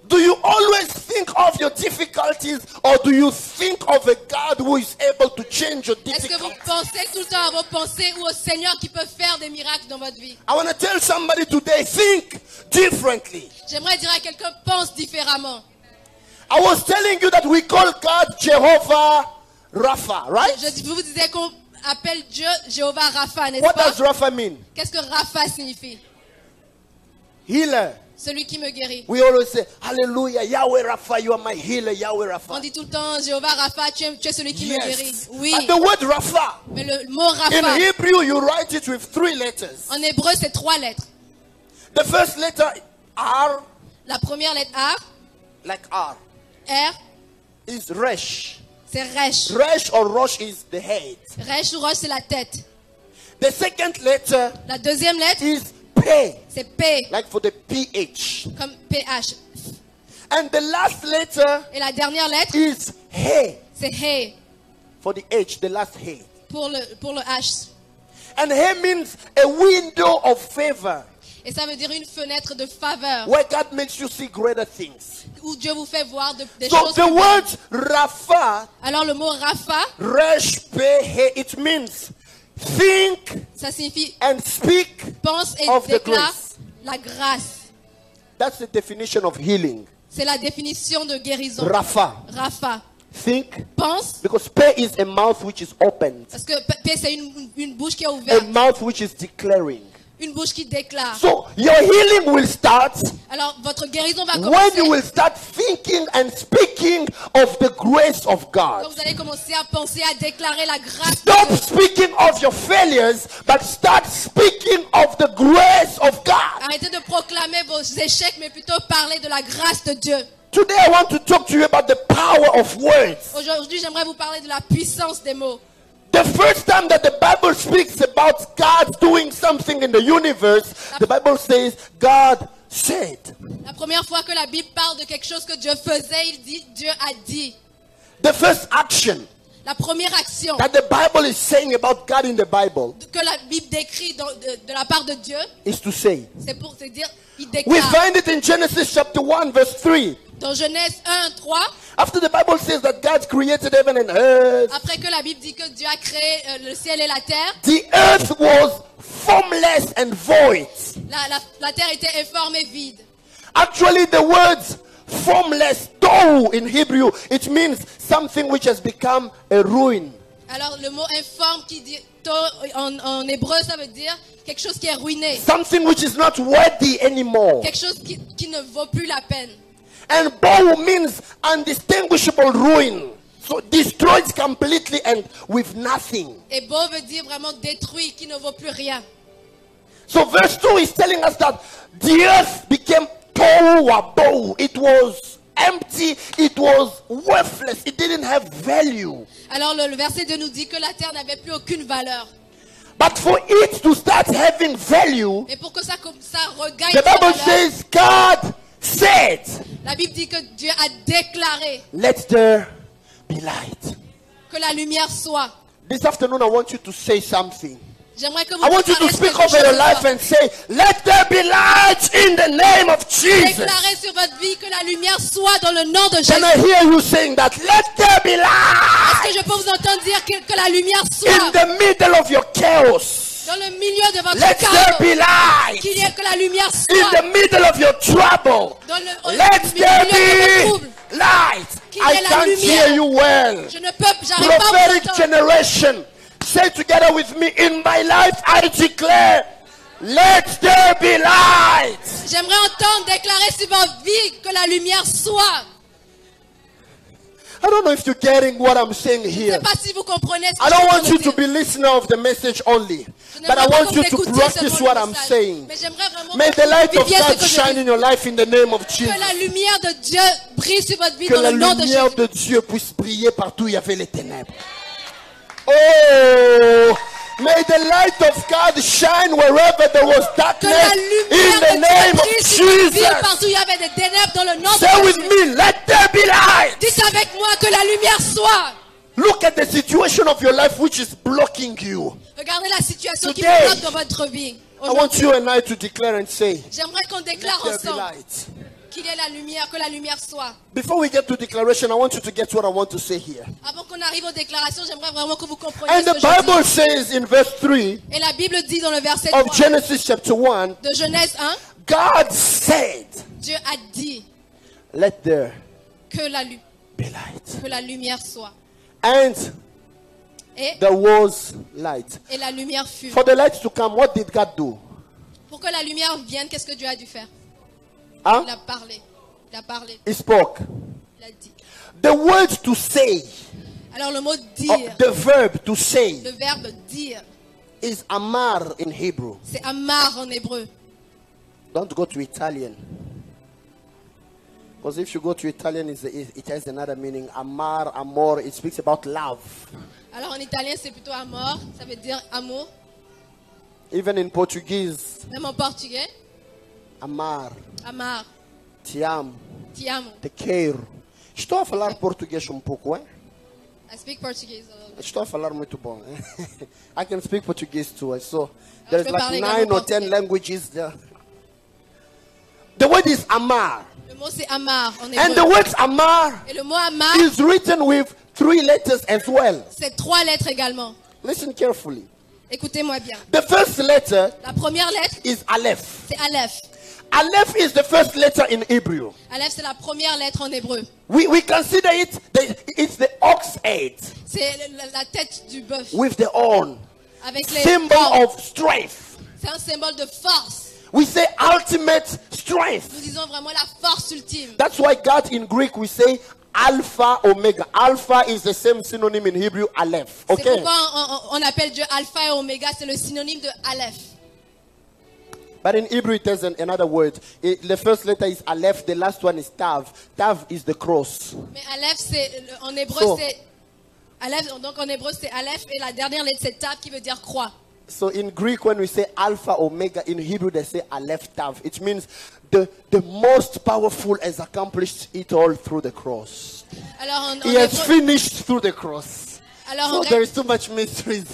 Do you always think of your difficulties, or do you think of a God who is able to change your Est-ce que vous difficulties? pensez tout le temps à vos pensées ou au Seigneur qui peut faire des miracles dans votre vie? I want to tell somebody today, think differently. J'aimerais dire à quelqu'un, pense différemment. I was telling you that we call God Jehovah Rapha, right? Je vous disais qu'on appelle Dieu Jéhovah Rapha, n'est-ce What pas? does Rapha mean? Qu'est-ce que Rapha signifie? Healer. Celui qui me guérit. We always say, Hallelujah, Yahweh Rapha, you are my healer, Yahweh On Rapha. dit tout le temps, Jéhovah Rapha, tu es celui qui me guérit. Yes. Oui. And the word Rapha, Mais le mot in Rapha, Hebrew, you write it with 3 letters. en hébreu, c'est 3 lettres. The first letter, R, La première lettre A, like R, R, is Resh. c'est Resh. Resh or Rosh is the head. Resh ou Rosh, c'est la tête. The second letter La deuxième lettre, is P, c'est P, like for the PH. comme PH. And the last letter Et la dernière lettre, is He, c'est He, for the H, the last He. pour le H. And He means a window of favor, Et ça veut dire une fenêtre de faveur, where God makes you see greater things. où Dieu vous fait voir des So choses. the plus word grandes. Rapha, Alors le mot Rapha, Resh, Pe, He, it means think ça signifie and speak. pense et Of the déclare grace. la grâce. That's the definition of healing. C'est la définition de guérison. Rapha, Rapha. think, Pense, because Pe is a mouth which is opened, parce que P c'est une bouche qui est a ouverte, mouth which is declaring. une bouche qui déclare. So your healing will start Alors votre guérison va when commencer you will start thinking and speaking of the grace of quand God. vous allez commencer à penser, à déclarer la grâce de Stop Dieu. speaking of your failures, but start speaking of the grace of God. Arrêtez de proclamer vos échecs, mais plutôt parler de la grâce de Dieu. Today I want to talk to you about the power of words. Aujourd'hui, j'aimerais vous parler de la puissance des mots. The first time that the Bible speaks about God doing something in the universe, the Bible says God said. La première fois que la Bible parle de quelque chose que Dieu faisait, il dit Dieu a dit. The first action La première action that the Bible is saying about God in the Bible que la Bible décrit de la part de Dieu, is to say. c'est pour se dire, il We déclare. find it in Genesis chapter 1 verse 3. Dans Genèse 1, 3, After the Bible says that God created heaven and earth, après que la Bible dit que Dieu a créé le ciel et la terre, the earth was formless and void. la terre était informe et vide. Actually, the words formless, tohu in Hebrew, it means something which has become a ruin. Alors le mot informe qui dit en hébreu, ça veut dire quelque chose qui est ruiné, Something which is not worthy anymore. quelque chose qui ne vaut plus la peine. And bohu means undistinguishable ruin. So destroyed completely and with nothing. Et beau veut dire vraiment détruit, qui ne vaut plus rien. So verse 2 is telling us that the earth became tohu wabohu. It was empty, it was worthless, it didn't have value. Alors le verset 2 nous dit que la terre n'avait plus aucune valeur. But for it to start having value, Et pour que ça regagne the sa Bible valeur, says God said, la Bible dit que Dieu a déclaré let there be light. que la lumière soit. This afternoon I want you to say something. J'aimerais que vous I want you to déclariez speak quelque over chose your ce life soir. and say, let there be light in the name of Jesus. Déclarez sur votre vie que la lumière soit dans le nom de Can I Jésus. hear you saying that? Let there be Est-ce light que je peux vous entendre dire que la lumière in soit the middle of your chaos. dans le milieu de votre Let there chaos? be light Qu'il y ait que la lumière in soit the middle of your trouble. dans le Let milieu de there vos be troubles. light. Qu'il y ait I la can't lumière. hear you well. J'arrive pas à vous Prophetic entendre. generation. Say together with me, in my life I declare, let there be light. J'aimerais entendre déclarer sur votre vie que la lumière soit. I don't know if you're getting what I'm saying Je ne here. sais pas si vous comprenez ce que I je don't suis en want train you de to dire. be listener of the message only, Je but I n'aimerais pas want que you vous to écoutiez practice seulement what le I'm message. saying. Mais j'aimerais vraiment May que the vous light of viviez ce God que je shine dis. in your life in the name of Jesus. Que la lumière de Dieu brille sur votre vie Que dans la le nom de lumière Jésus. de Dieu puisse briller partout où il y avait les ténèbres. Oh, may the light of God shine wherever there was Que darkness la in lumière the de name Dieu of brille sur votre vie Jesus. partout où il y avait des ténèbres dans le nom Say de with Jésus. me, let there be light. Dites avec moi que la lumière soit. Look at the situation of your life which is blocking you. Regardez la situation qui Today, vous bloque dans votre vie. I want you and I to declare and say, J'aimerais qu'on déclare let there be ensemble light. qu'il y ait la lumière, que la lumière soit. Before we get to declaration, I want you to get what I want to say here. Avant qu'on arrive aux déclarations, j'aimerais vraiment que vous compreniez And ce the que je Bible dis. says in verse 3 Et la Bible dit dans le verset of 3 Genesis chapter 1, de Genèse 1, God said, Dieu a dit let there que be light. la lumière soit. And Et there was light. la lumière fut. For the light to come, what did God do? Pour que la lumière vienne, qu'est-ce que Dieu a dû faire? Hein? Il a parlé. Il a parlé. He spoke. Il a dit. The word to say, Alors le mot or dire, the verb to say, le verbe dire, is amar in Hebrew. c'est amar en hébreu. Don't go to Italian. Because if you go to Italian, it has another meaning. Amar, amor, it speaks about love. Alors en italien c'est plutôt amor, ça veut dire amour. Even in Portuguese, Même en portugais, amar, amar, te amo, ti amo. te quero. Estou a falar português pouco, hein? I speak Portuguese a little bit. Estou a falar muito bom. I can speak Portuguese too. So there's peux like parler 9 or également 10 portugais. languages there. The word is amar. Le mot c'est amar en And the hébreu. word amar Et le mot amar, is written with 3 letters as well. c'est 3 lettres également. Listen carefully. Écoutez-moi bien. The first letter La première lettre, is Aleph. c'est Aleph. Aleph is the first letter in Hebrew. Aleph, c'est la première lettre en hébreu. We consider it's the ox head C'est la tête du bœuf. with the horn. Avec les Symbol cornes. of strength. C'est un symbole de force. We say ultimate strength. Nous disons vraiment la force ultime. That's why God in Greek we say Alpha Omega. Alpha is the same synonym in Hebrew Aleph. C'est Okay. pourquoi on appelle Dieu Alpha et Oméga. C'est le synonyme de Aleph. But in Hebrew it has another word. The first letter is Aleph. The last one is Tav. Tav is the cross. Mais Aleph, en hébreu, So- c'est Aleph. Donc en hébreu, c'est Aleph et la dernière lettre, c'est Tav qui veut dire croix. So in Greek when we say Alpha Omega, in Hebrew they say Aleph Tav. It means the most powerful has accomplished it all through the cross. Alors en He has hébreu, finished through the cross. alors So en there grec, is too much mysteries.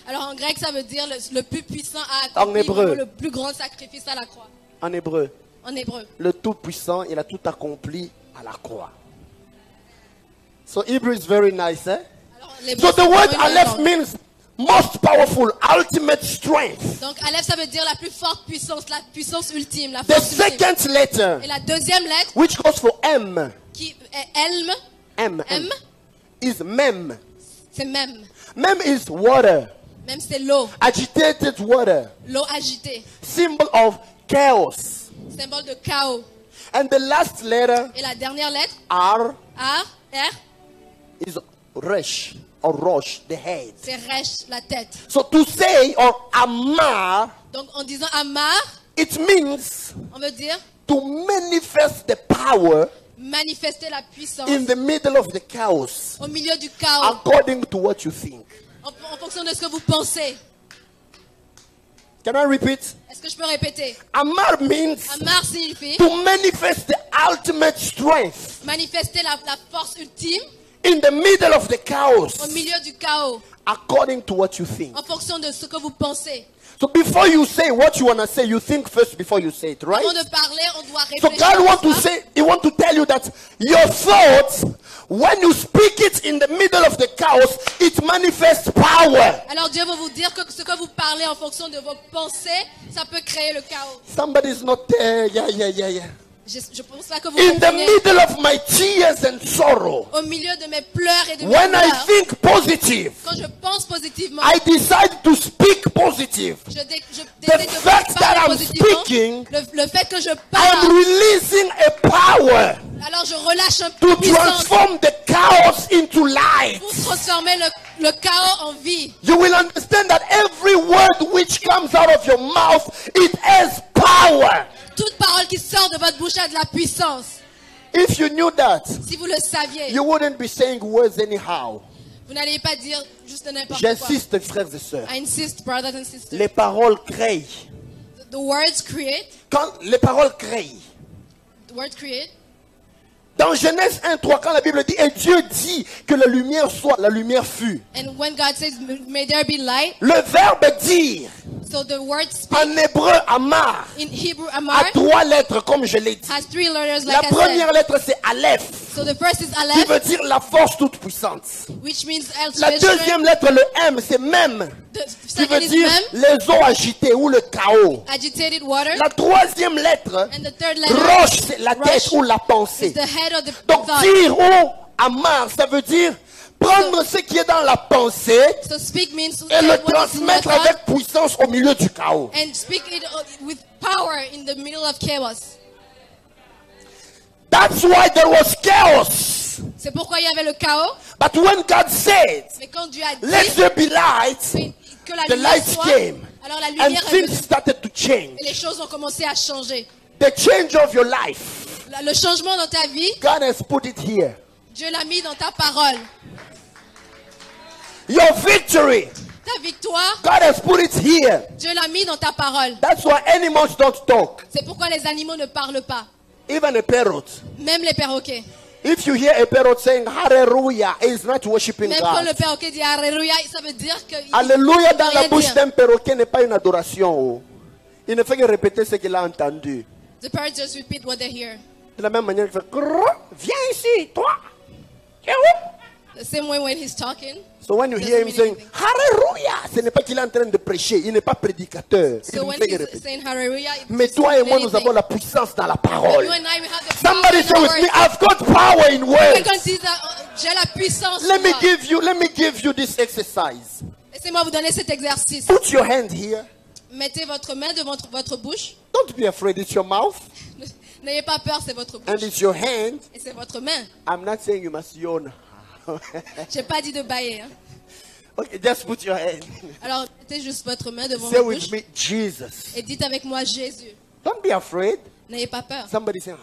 alors en grec, ça veut dire le plus puissant a accompli En hébreu. vraiment le plus grand sacrifice à la croix. En hébreu, En hébreu. le Tout-Puissant, il a tout accompli à la croix. So Hebrew is very nice, eh? Alors, l'hébreu, So the c'est word vraiment une Aleph langue. means most powerful, ultimate strength. Donc Aleph, ça veut dire la plus forte puissance, la puissance ultime, la The force ultime. second letter, Et la deuxième lettre, which goes for M, qui est Elm, M, is Mem. c'est même. Mem is water, Même c'est l'eau, agitated water, l'eau agitée, symbol of chaos. symbole de chaos. And the last letter, Et la dernière lettre, R, R, is Resh, or Rosh, the head. c'est Resh, la tête. So to say, or Amar, Donc en disant Amar, it means on veut dire to manifest the power manifester la puissance in the middle of the chaos, au milieu du chaos, according to what you think. en fonction de ce que vous pensez. Can I repeat? Est-ce que je peux répéter? Amar means Amar signifie to manifest the ultimate strength manifester la force ultime in the middle of the au chaos, milieu du chaos, according to what you think. en fonction de ce que vous pensez. So before you say what you want to say, you think first before you say it, right? Avant de parler, on doit So réfléchir. God wants to à ça. say, He wants to tell you that your thoughts, when you speak it in the middle of the chaos, it manifests power. Alors Dieu veut vous dire que ce que vous parlez en fonction de vos pensées, ça peut créer le chaos. Somebody's not there. Yeah. Je pense pas que vous In the comprenez. middle of my tears and sorrow, Au milieu de mes pleurs et de mes when I pleurs, think positive, quand je pense positivement, I decide to speak positive. je décide The de fact that parler I'm positivement. speaking, Le fait que je I am parle, releasing a power alors je relâche un to peu de puissance transform the chaos into light. pour transformer le chaos en vie. You will understand that every word which comes out of your mouth, it has power. Toute parole qui sort de votre bouche a de la puissance. If you knew that, Si vous le saviez, you wouldn't be saying words anyhow. vous n'allez pas dire juste n'importe quoi. J'insiste, frères et sœurs. I insist, brothers and sisters. Les paroles créent. The words create. Quand les paroles créent. The word create. Dans Genèse 1:3, quand la Bible dit, et Dieu dit que la lumière soit, la lumière fut. And when God says, may there be light, Le verbe dire, so the word speak en hébreu, amar, in Hebrew, a Amar, 3 lettres, comme je l'ai dit. has 3 letters La like I première said. lettre, c'est Aleph, So the first is qui Aleph, veut dire la force toute puissante. which means La ultimate deuxième strength. lettre, le M, c'est même, The qui veut second is dire mem, les eaux agitées ou le chaos. agitated water. La troisième lettre, And the third letter roche, c'est la tête Rosh ou la is pensée. the head of the Donc thought. dire ou amar, ça veut dire Prendre ce qui est dans la pensée So speak means to et le take what is in your transmettre thought avec puissance au milieu du chaos. and speak it with power in the middle of chaos. That's why there was chaos. C'est pourquoi il y avait le chaos. But when God said, Mais quand Dieu a let dit there be light, que la the lumière light soit, came. alors la And lumière est things venue started to change. et les choses ont commencé à changer. The change of your life, Le changement dans ta vie, God has put it here. Dieu l'a mis dans ta parole. Your victory, Ta victoire, God has put it here. Dieu l'a mis dans ta parole. That's why animals don't talk. C'est pourquoi les animaux ne parlent pas. Even a parrot. Même les perroquets. If you hear a parrot saying hallelujah, he's not worshiping Même quand God. le perroquet dit Alléluia, ça veut dire que Alléluia dans la rien bouche dire. d'un perroquet n'est pas une adoration. Oh. Il ne fait que répéter ce qu'il a entendu. The parrots just repeat what they hear. De la même manière qu'il fait grrr, viens ici, toi. Tu es où? The same way when he's talking. So when you hear him saying hallelujah, ce n'est pas qu'il est en train de prêcher, il n'est pas prédicateur. Il So ne when fait que he's répéter. saying Hallelujah, Mais toi et moi, nous avons la puissance dans la parole. You and I, we have the power Somebody in say the with word. me, I've got power in words. Quelqu'un dit, j'ai la puissance. Let me moi. give you this exercise. Laissez-moi vous donner cet exercice. Put your hand here. Mettez votre main devant votre bouche. Don't be afraid. It's your mouth N'ayez pas peur, c'est votre and bouche. it's your hand. Et c'est votre main. I'm not saying you must yawn. J'ai pas dit de bailler. Hein. Okay, just put your hand. Alors, mettez juste votre main devant Say votre with bouche me, Jesus. et dites avec moi Jésus. Don't be afraid. N'ayez pas peur. Somebody say,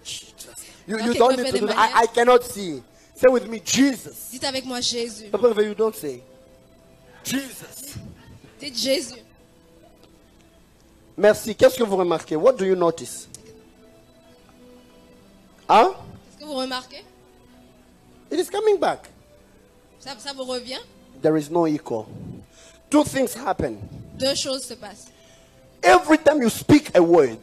Jesus. You Okay, don't go need for to the do that. manière. I cannot see. Say with me, Jesus. Dites avec moi Jésus. Papa, you don't say. Jesus. Dites Jésus. Merci. Qu'est-ce que vous remarquez? What do you notice? Hein? Est-ce que vous remarquez? It is coming back. Ça vous revient? There is no echo. Two things happen. Deux choses se passent. Every time you speak a word,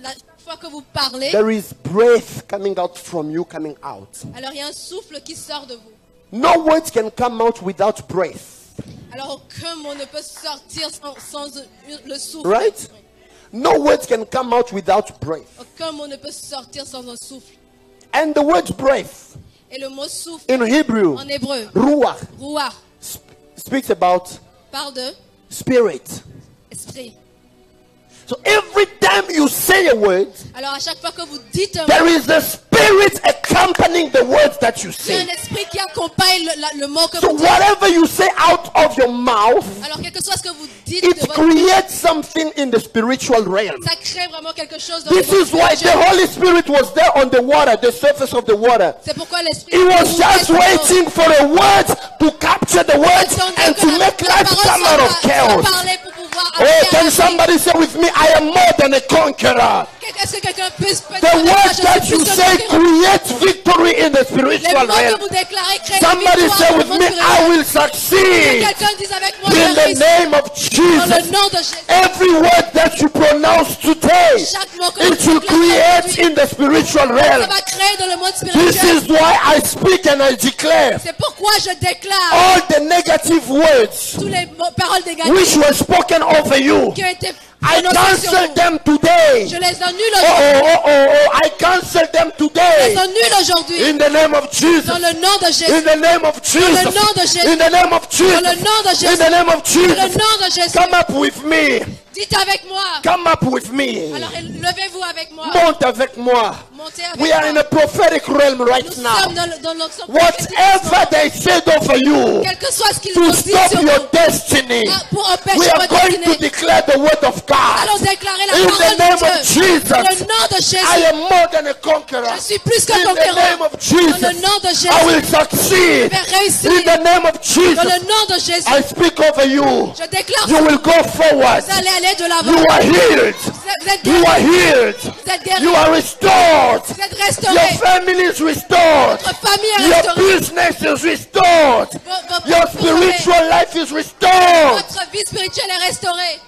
La fois que vous parlez, there is breath coming out from you, coming out. alors il y a un souffle qui sort de vous. No words can come out without breath. Alors aucun mot ne peut sortir sans le souffle. Right? No words can come out without breath. Aucun mot ne peut sortir sans un souffle. And the word breath Et le mot souffle in Hebrew, en hébreu, ruach, ruach, speaks about parle de spirit. esprit. So every time you say a word, Alors à chaque fois que vous dites un there mot, is a spirit accompanying the words that you il y a say. un esprit qui accompagne le mot que So vous dites. whatever you say out of your mouth, Alors quel que soit ce que vous dites it de votre bouche, creates something in the spiritual realm. ça crée vraiment quelque chose dans This le is why the spirituel. Holy Spirit was there on the water, the surface of the water. C'est pourquoi l'esprit He was just waiting for a word to capture the words and to make life come out of chaos. Parler pour pouvoir Oh, can somebody say with me, I am more than a conqueror. Est-ce que quelqu'un peut The words that you say create victory in the les spiritual mots que realm. vous déclarez créent la Somebody victoire say dans le with monde me, spirituel. I will Que succeed quelqu'un dise avec moi, in je the réussis. name of Dans le Jesus. nom de Jésus. Every word that you pronounce today, Chaque mot que it vous will déclarez create in the spiritual ça realm. va créer dans le monde This spirituel. is why I speak and I declare C'est pourquoi je déclare all the negative words tous les paroles which négatives were spoken over you. qui ont été I prononcées sur cancel vous. them today. Je les annule Oh, aujourd'hui. I cancel them Je les today. annule aujourd'hui. In the name of Jesus. Dans le nom de In Jésus. the name of Jesus. nom de Jésus. In the name of Jesus. Dans le nom de Jésus. In the name of Dans le Jesus. nom de Jésus. Come up with me. Dites avec moi. Come up with me. Alors levez-vous avec moi. Monte avec moi. Montez avec We are in moi. a prophetic realm right Nous now. sommes dans l'onction prophétique. Whatever they said over you Quel que soit ce qu'ils to ont dit stop sur your vous, destiny, pour empêcher we are votre going to destinée, declare the word of allons God. déclarer la In the parole name de of Dieu. Jesus, Dans le nom de Jésus. I am more than a conqueror. Je suis plus In qu'un the conquérant. name of Dans Jesus, le nom de Jésus. I will succeed. Je vais réussir. In the name of Dans Jesus, le nom de Jésus. I speak over you. Je déclare You will go forward. vous allez aller de You l'avant. are healed. Vous êtes You are guéris. healed. Vous êtes guéris. You are restored. Vous êtes Your restaurés. family is restored. Votre famille est Your restaurée. business is restored. Votre Your spiritual life is restored. vie spirituelle est restaurée.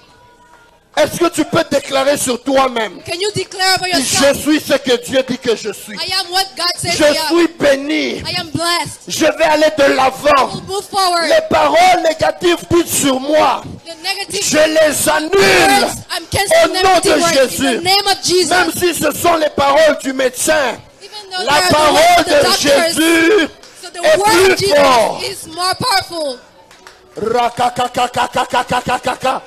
Est-ce que tu peux déclarer sur toi-même? Can you declare over Je yourself? suis ce que Dieu dit que je suis. I am what God says Je I am. suis béni. I am blessed. Je vais aller de l'avant. We'll move forward. Les paroles négatives dites sur moi, The negative je les annule words, I'm au canceling nom de negative words in Jésus. the name of Jesus. Même si ce sont les paroles du médecin, Even though la they are the parole words of the de doctors, Jésus so the est word of plus Jesus fort. is more powerful. Rakakakakakakakaka.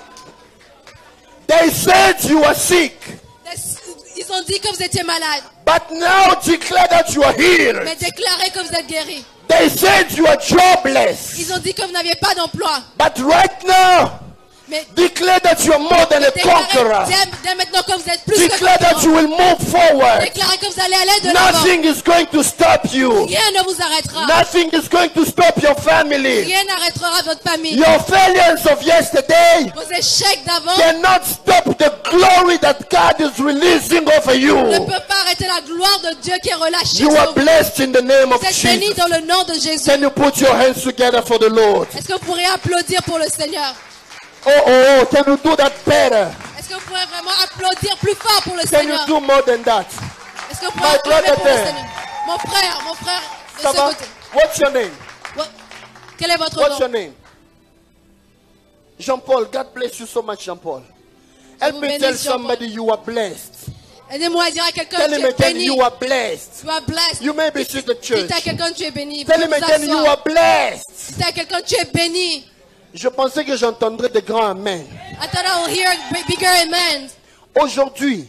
They said you were sick, Ils ont dit que vous étiez malade, but now declare that you are healed. mais déclarez que vous êtes guéri. They said you are jobless, Ils ont dit que vous n'aviez pas d'emploi, but right now mais declare that you are more than a conqueror. déclarez dès maintenant que vous êtes plus que Declare that you conquérant. will move forward. Déclarez que vous allez aller de l'avant. Nothing is going to stop you. Rien ne vous arrêtera. Nothing is going to stop your family. Rien n'arrêtera votre famille. Your failures of yesterday Vos échecs d'avant cannot stop the glory that God is releasing over ne you. peuvent pas arrêter la gloire de Dieu qui est relâchée You sur are vous. blessed in the name of Vous êtes bénis Jesus. dans le nom de Jésus. Can you put your hands together for the Lord? Est-ce que vous pourriez applaudir pour le Seigneur? Oh, can you do that better? Est-ce que vous pourrez vraiment applaudir plus fort pour le Can you Seigneur? do more than that? Est-ce que vous pourrez My acclamer brother pour le there. Seigneur? Mon frère de Ça ce va? côté. What's your name? Quel est votre What's your nom? name? Jean-Paul, God bless you so much, Jean-Paul. Help vous me bénisse, tell Jean-Paul. somebody you are blessed. Aidez-moi à dire à quelqu'un Tell tu him es again béni. you are blessed. Tu es blessed. You may be seated the church. Dites à quelqu'un tu es béni. Tell Vous him vous again you asseoir. are blessed. Dites à quelqu'un tu es béni. Je pensais que j'entendrais de grands amen. I thought I will hear bigger amen. Aujourd'hui,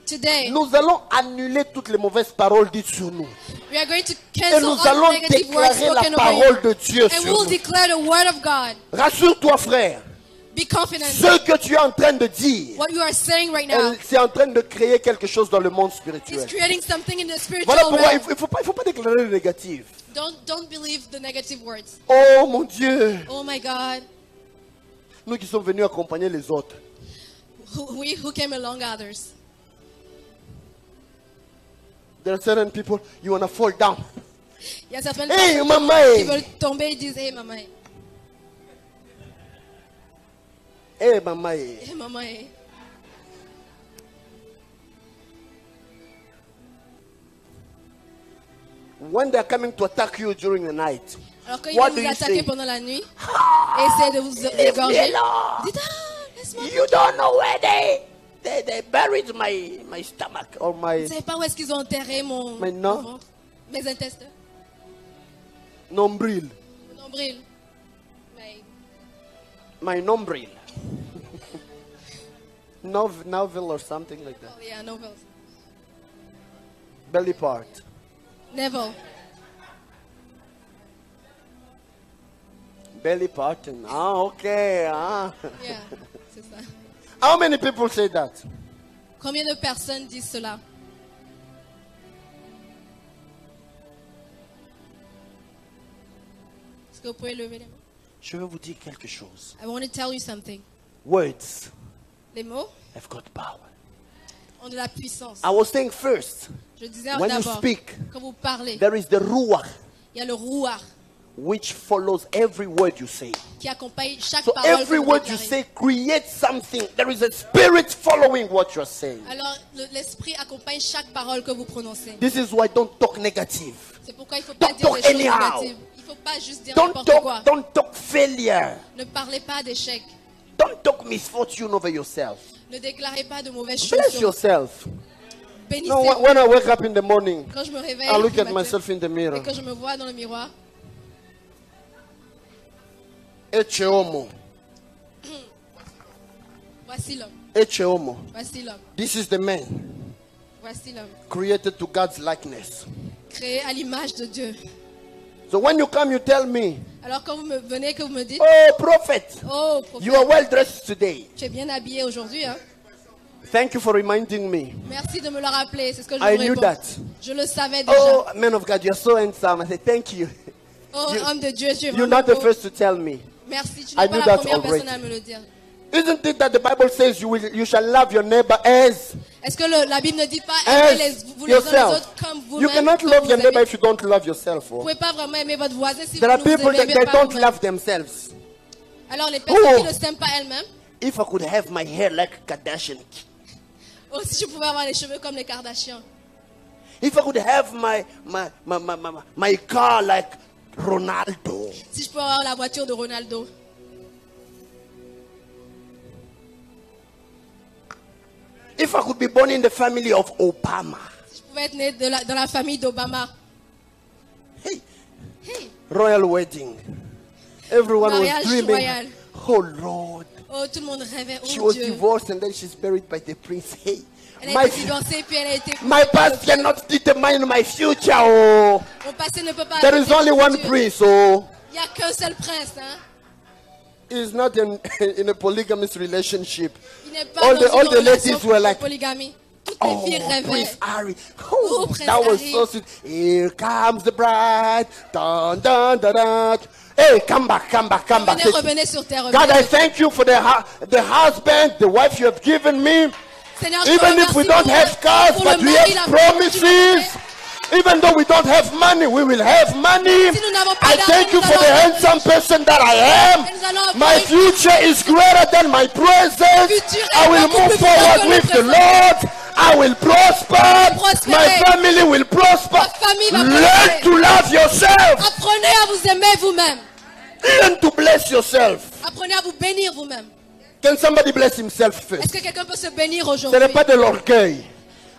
Today, nous allons annuler toutes les mauvaises paroles dites sur nous. we are going to Et cancel nous all allons negative words déclarer la spoken over parole you. de Dieu And sur we will nous. declare the word of God. Rassure-toi, frère. Be confident. Ce que tu es en train de dire, What you are saying right now c'est en train de créer quelque chose dans le monde is spirituel. creating something in the spiritual Voilà pourquoi il realm. ne faut pas déclarer le négatif. Don't believe the negative words. Oh mon Dieu, Oh my God. nous qui sommes venus accompagner les autres. Who came along others. There are certain people, you want to fall down. Il y a certaines Hey, personnes maman. qui veulent tomber et disent hey maman. Eh maman, Hey maman. when they are coming to attack you during the night, Alors quand ils what vont do vous you attaquer say? pendant la nuit et essayer de vous égorger, vous dites laisse-moi. You don't know where they buried my stomach or Vous my ne savez pas où est-ce qu'ils ont enterré mon Maintenant. ventre, mes intestins, nombril. mon nombril. My nombril. Novel or something like that. Oh yeah, Neville. Belly part. Neville. Belly part. Okay. Yeah, c'est ça. How many people say that? Combien de personnes disent cela? Est-ce que vous pouvez lever les mains? Je vais vous dire quelque chose. I want to tell you something. Words Les mots have got power. ont de la puissance. I was saying first, Je disais when you d'abord, speak, quand vous parlez, there is the ruach il y a le rouar which follows every word you say. qui accompagne chaque So parole every que vous word you déclarez. say creates something. There is a spirit following what you're saying. Alors, l'esprit accompagne chaque parole que vous prononcez. This is why don't talk negative. C'est pourquoi il ne faut pas Don't dire talk des choses anyhow. négatives. Il ne faut pas juste dire Don't n'importe quoi. talk failure. Ne parlez pas d'échec. Don't talk misfortune over yourself. Ne déclarez pas de mauvaises choses. Bless sur- yourself. Bénissez. No, when I wake up in the morning, Quand je me réveille, I look le at matin, myself in the mirror. et que je me vois dans le miroir, Eche homo. voici l'homme. Eche homo. Voici l'homme. This is the man Voici l'homme. created to God's likeness. Créé à l'image de Dieu. So when you come, you tell me, Alors quand vous me venez, que vous me dites, oh prophet, oh prophète, you are well dressed today. tu es bien habillé aujourd'hui. Hein? Thank you for reminding me. Merci de me le rappeler. C'est ce que je I vous knew réponds. that. Je le savais déjà. Oh, man of God, you're so handsome. I say thank you. Oh, homme de Dieu, tu es You're vraiment not the beau. first to tell me. Merci, tu I n'es knew pas la that première already. personne à me le dire. Isn't it that the Bible says you shall love your neighbor as Est-ce que la Bible ne dit pas aimer vous les uns les yourself? autres comme You vous-même? cannot comme love vous your neighbor aimez? if you don't love yourself. Vous ne Oh. pouvez pas vraiment aimer votre voisin si There vous are ne vous people that aimez they pas don't vous-même. love themselves. Alors les personnes Oh. qui ne s'aiment pas elles-mêmes, If I could have my hair like Kardashian, oh, si je pouvais avoir les cheveux comme les Kardashians, if I could have my car like Ronaldo, si je pouvais avoir la voiture de Ronaldo, if I could be born in the family of Obama, si je pouvais être né dans la famille d'Obama, hey, Royal wedding. Everyone was Mariage dreaming. royal. Oh Lord. Oh, tout le monde rêvait. She Oh was Dieu. divorced and then she's buried by the prince. Hey, Elle a my, été divorcée puis elle a été. my past cannot determine my future. Oh, Mon passé ne peut pas. there is affecter only mon one futur. prince. Oh, Il n'y a qu'un seul prince. Hein? he's not in a polygamous relationship. Il n'est pas All dans the- une all the relation ladies were like, de polygamie. Toutes Oh, les filles rêvaient. Prince Harry. Oh, Oh, Prince that was Harry. so sweet. Here comes the bride. Dun, dun, dun, dun. Hey, come back, come back, come back. Revenez sur terre. God, I Revenez. thank you for the husband, the wife you have given me. Seigneur, je te Even if we remercie don't pour have cars, pour but le we mari, have la femme que tu m'as promises. donnée. Even though we don't have money, we will have money. Si nous n'avons pas I d'argent, thank you nous for the allons- handsome person that I am. Et nous allons My avoir une- future is greater than my present. futur est I will beaucoup move plus grand forward que le with the présent. Lord. I will prosper. prospérer. My family will prosper. Ma famille va Learn prospérer. to love yourself. Apprenez à vous aimer vous-même. Learn to bless yourself. Apprenez à vous bénir vous-même. Can somebody bless himself Est-ce first? que quelqu'un peut se bénir Ce aujourd'hui? n'est pas de l'orgueil.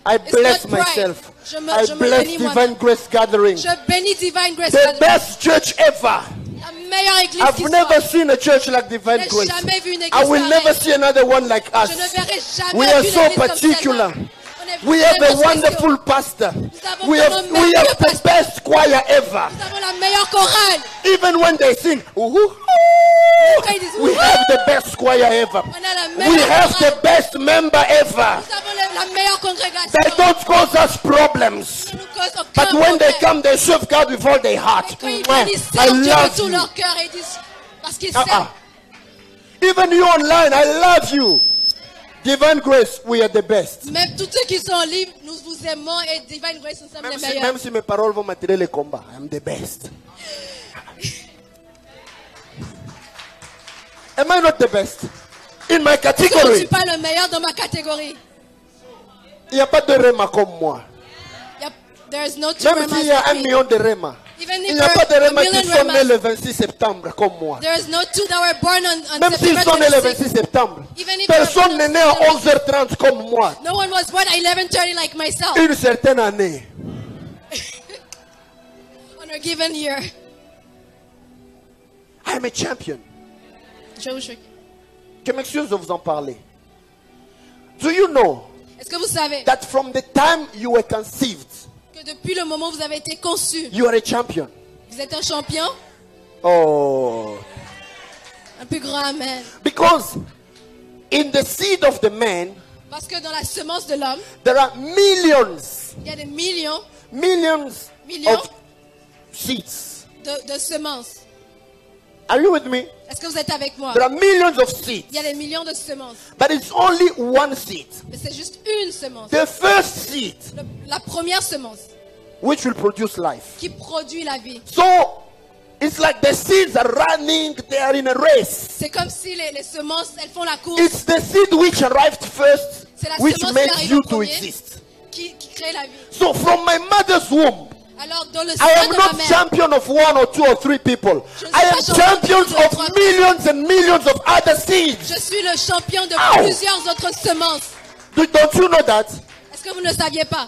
I It's bless not pride. myself. Je me I bless bénis Divine moi-même. Grace Gathering. Je bénis Divine Grace. The best church ever. La meilleure église qui I've never soit. seen a church like Divine Je n'ai Grace. jamais vu une église I will pareille. never see another one like us. Je ne verrai jamais We are une so église comme particular. celle-là. On est We have a vraiment wonderful spéciaux. pastor. avons We vraiment have merveilleux the pasteur. best choir ever. Nous avons la meilleure chorale. Even when they sing, "Ooh-hoo-hoo," Quand ils disent, we "Wouhou!" have the best choir ever. On a la We meilleure have chorale. the best member ever. Nous avons la meilleure congrégation. They don't cause us problems. Ça nous cause aucun But when they problème. come, they serve God with all their heart. Quand ils Mwah. viennent, ils I servent Dieu de love tout you. leur cœur et ils disent, parce qu'ils Uh-uh. s'aiment. Even you online, I love you. Divine Grace, we are the best. Même tous ceux qui sont libres, nous vous aimons et Divine Grace, nous sommes les meilleurs. Même si mes paroles vont m'attirer les combats, I'm the best. Am I not the best? In my Est-ce que je ne suis category. pas le meilleur dans ma catégorie? Il n'y a pas de Rema comme moi. There is no two Même Remas s'il y a like 1 me. million de Rema. Even Il if n'y a there pas de are a Rema qui million sont nés Remas, le 26 septembre comme moi. there is no two that were born on Même s'ils September sont nés le 26. 26 septembre. Even if Personne they n'est were né born à on 11h30 comme moi. No one was born at 11:30 like myself Une certaine année. on a given year. I am a champion. Je m'excuse de vous en parler. Do you know Est-ce que vous savez that from the time you were conceived, que depuis le moment où vous avez été conçu, you are a champion? vous êtes un champion? Oh. Un plus grand amen. Because in the seed of the man, Parce que dans la semence de l'homme, there are millions il y a des millions of seeds. de semences. Are you with me? Est-ce que vous êtes avec moi? There are millions of seeds. Il y a des millions de semences. But it's only one seed. Mais c'est juste une semence. The first seed, La première semence which will produce life. qui produit la vie. So it's like the seeds are running, they are in a race. C'est comme si les semences, elles font la course. It's the seed which arrived first, C'est la which semence qui makes arrive you en to premier, exist. qui crée la vie. So from my mother's womb, Alors dans le I sein am de ma not mère, champion of 1 or 2 or 3 people. Je ne suis I am pas champion champions de of trois- millions and millions of other seeds. je suis le champion de Ow! plusieurs autres semences. Don't you know that? Est-ce que vous ne le saviez pas?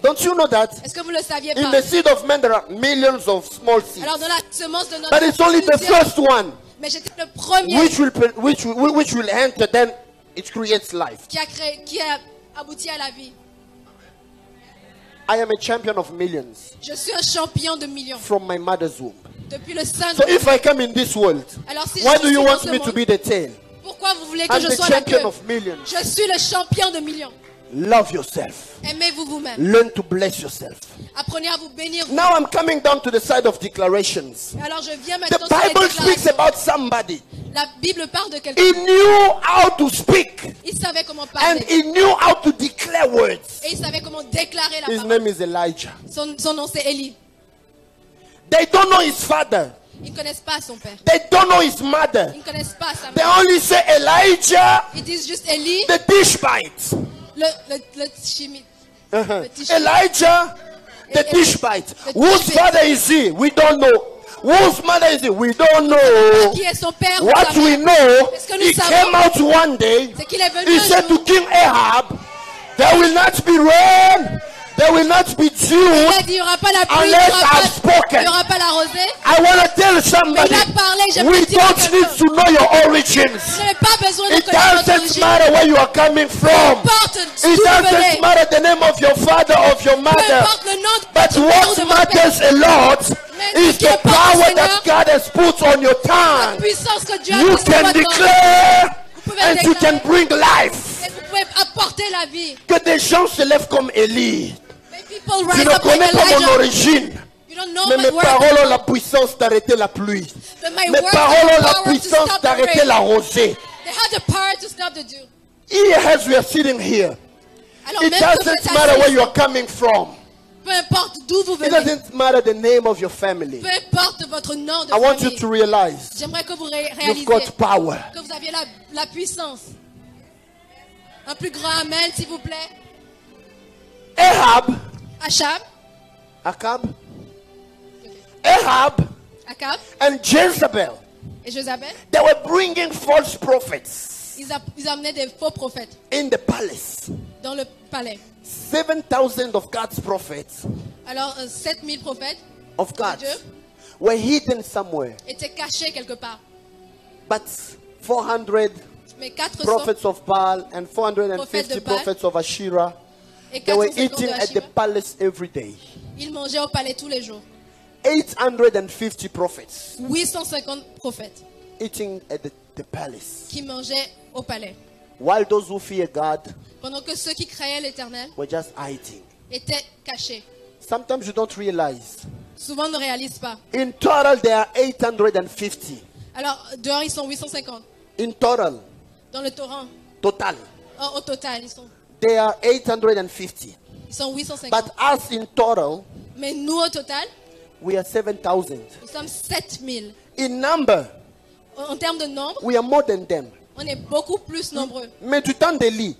Don't you know that? Est-ce que vous ne le saviez In pas? the seed of man, there are millions of small seeds. Alors dans la semence de notre But it's only the plusieurs- first one Mais j'étais le premier which will enter, then it creates life. qui a abouti à la vie. I am a champion of millions Je suis un champion de millions from my mother's womb. depuis le sein de So if I come in this world, Alors si why je do suis you dans want ce me to monde, be the tail? pourquoi vous voulez que I'm je the sois la champion queue? of millions. Je suis le champion de millions. Love yourself. Aimez-vous vous-même. Learn to bless yourself. Apprenez à vous bénir. Now I'm coming down to the side of declarations. Alors je viens The maintenant sur les Bible speaks déclarations. about somebody. La Bible parle de quelqu'un. He knew how to speak Il savait comment and parler. he knew how to declare words. Et il savait comment déclarer la His parole. name is Elijah. Son nom c'est Élie. They don't know his father. Ils ne connaissent pas son père. They don't know his mother. Ils ne connaissent pas sa They mère. only say Elijah, Ils disent juste Élie, the Tishbite. le chimie. Uh-huh. Tishbite. Elijah, the Tishbite. The Whose Tishbite. father is he? We don't know. Whose mother is he? We don't know. Qui est son père ou What sa we mère? know, Est-ce que nous he savons? came out one day. C'est qu'il est venu He un said to jour. King Ahab, there will not be rain, there will not be Il dew a dit il n'y aura pas la pluie, il n'y unless aura, I've pas spoken. la l'arroser. I want to tell Mais somebody, il a parlé, j'aimerais we dire à don't quelqu'un. need to know your origins. Vous n'avez pas besoin de It connaître votre doesn't origine. matter where you are coming Peu from. importe It d'où vous doesn't venez. matter the name of your father or of your Peu mother. importe le nom de But votre père ou what de votre père. matters a lot Mais is ce qui the importe, power Seigneur, that God has put on your la tongue. puissance que Dieu a You mise sur can votre langue. declare Vous pouvez and you can déclarer bring life. et vous pouvez apporter la vie. Que des gens se lèvent comme Élie. Mais people Tu rise ne up like connais pas mon Elijah. origine. You don't know Mais my mes word. paroles ont la puissance d'arrêter la pluie. But my Mes words paroles have ont the la power to puissance stop the d'arrêter rain. la rosée. They have the power to stop the dew. Here as we are sitting here, Alors it même que vous doesn't êtes matter where assis, you are coming from. peu importe d'où vous It venez, doesn't matter the name of your family. peu importe votre nom de I want you famille, to realize j'aimerais que vous you've réalisiez got power. que vous aviez la puissance. Un plus grand amen, s'il vous plaît. Ahab, Achab, Ahab Akab and Jezebel, et Jezabel, they were bringing false prophets ils amenaient des faux prophètes in the palace. dans le palais. 7,000 of God's prophets, Alors 7000 prophètes of God, Dieu were hidden somewhere. étaient cachés quelque part. But 400 Mais 400 prophets of Baal and 450 Prophètes de Baal. prophets of Asherah, et they were 450 eating de at the Ashima, palace every day. ils mangeaient au palais tous les jours. 850 prophets 850 prophètes eating at the palace. qui mangeaient au palais. While those who fear God Pendant que ceux qui créaient l'Éternel were just hiding. étaient cachés. Sometimes you don't realize. Souvent, on ne réalise pas. In total, there are 850. Alors, dehors, ils sont 850. In total, Dans le torrent, total, au total, there are 850. ils sont 850. But us in total, Mais nous, au total, we are 7,000. nous sommes 7000. In number, En termes de nombre, we are more than them. on est beaucoup plus nombreux. Mais du temps d'Élie,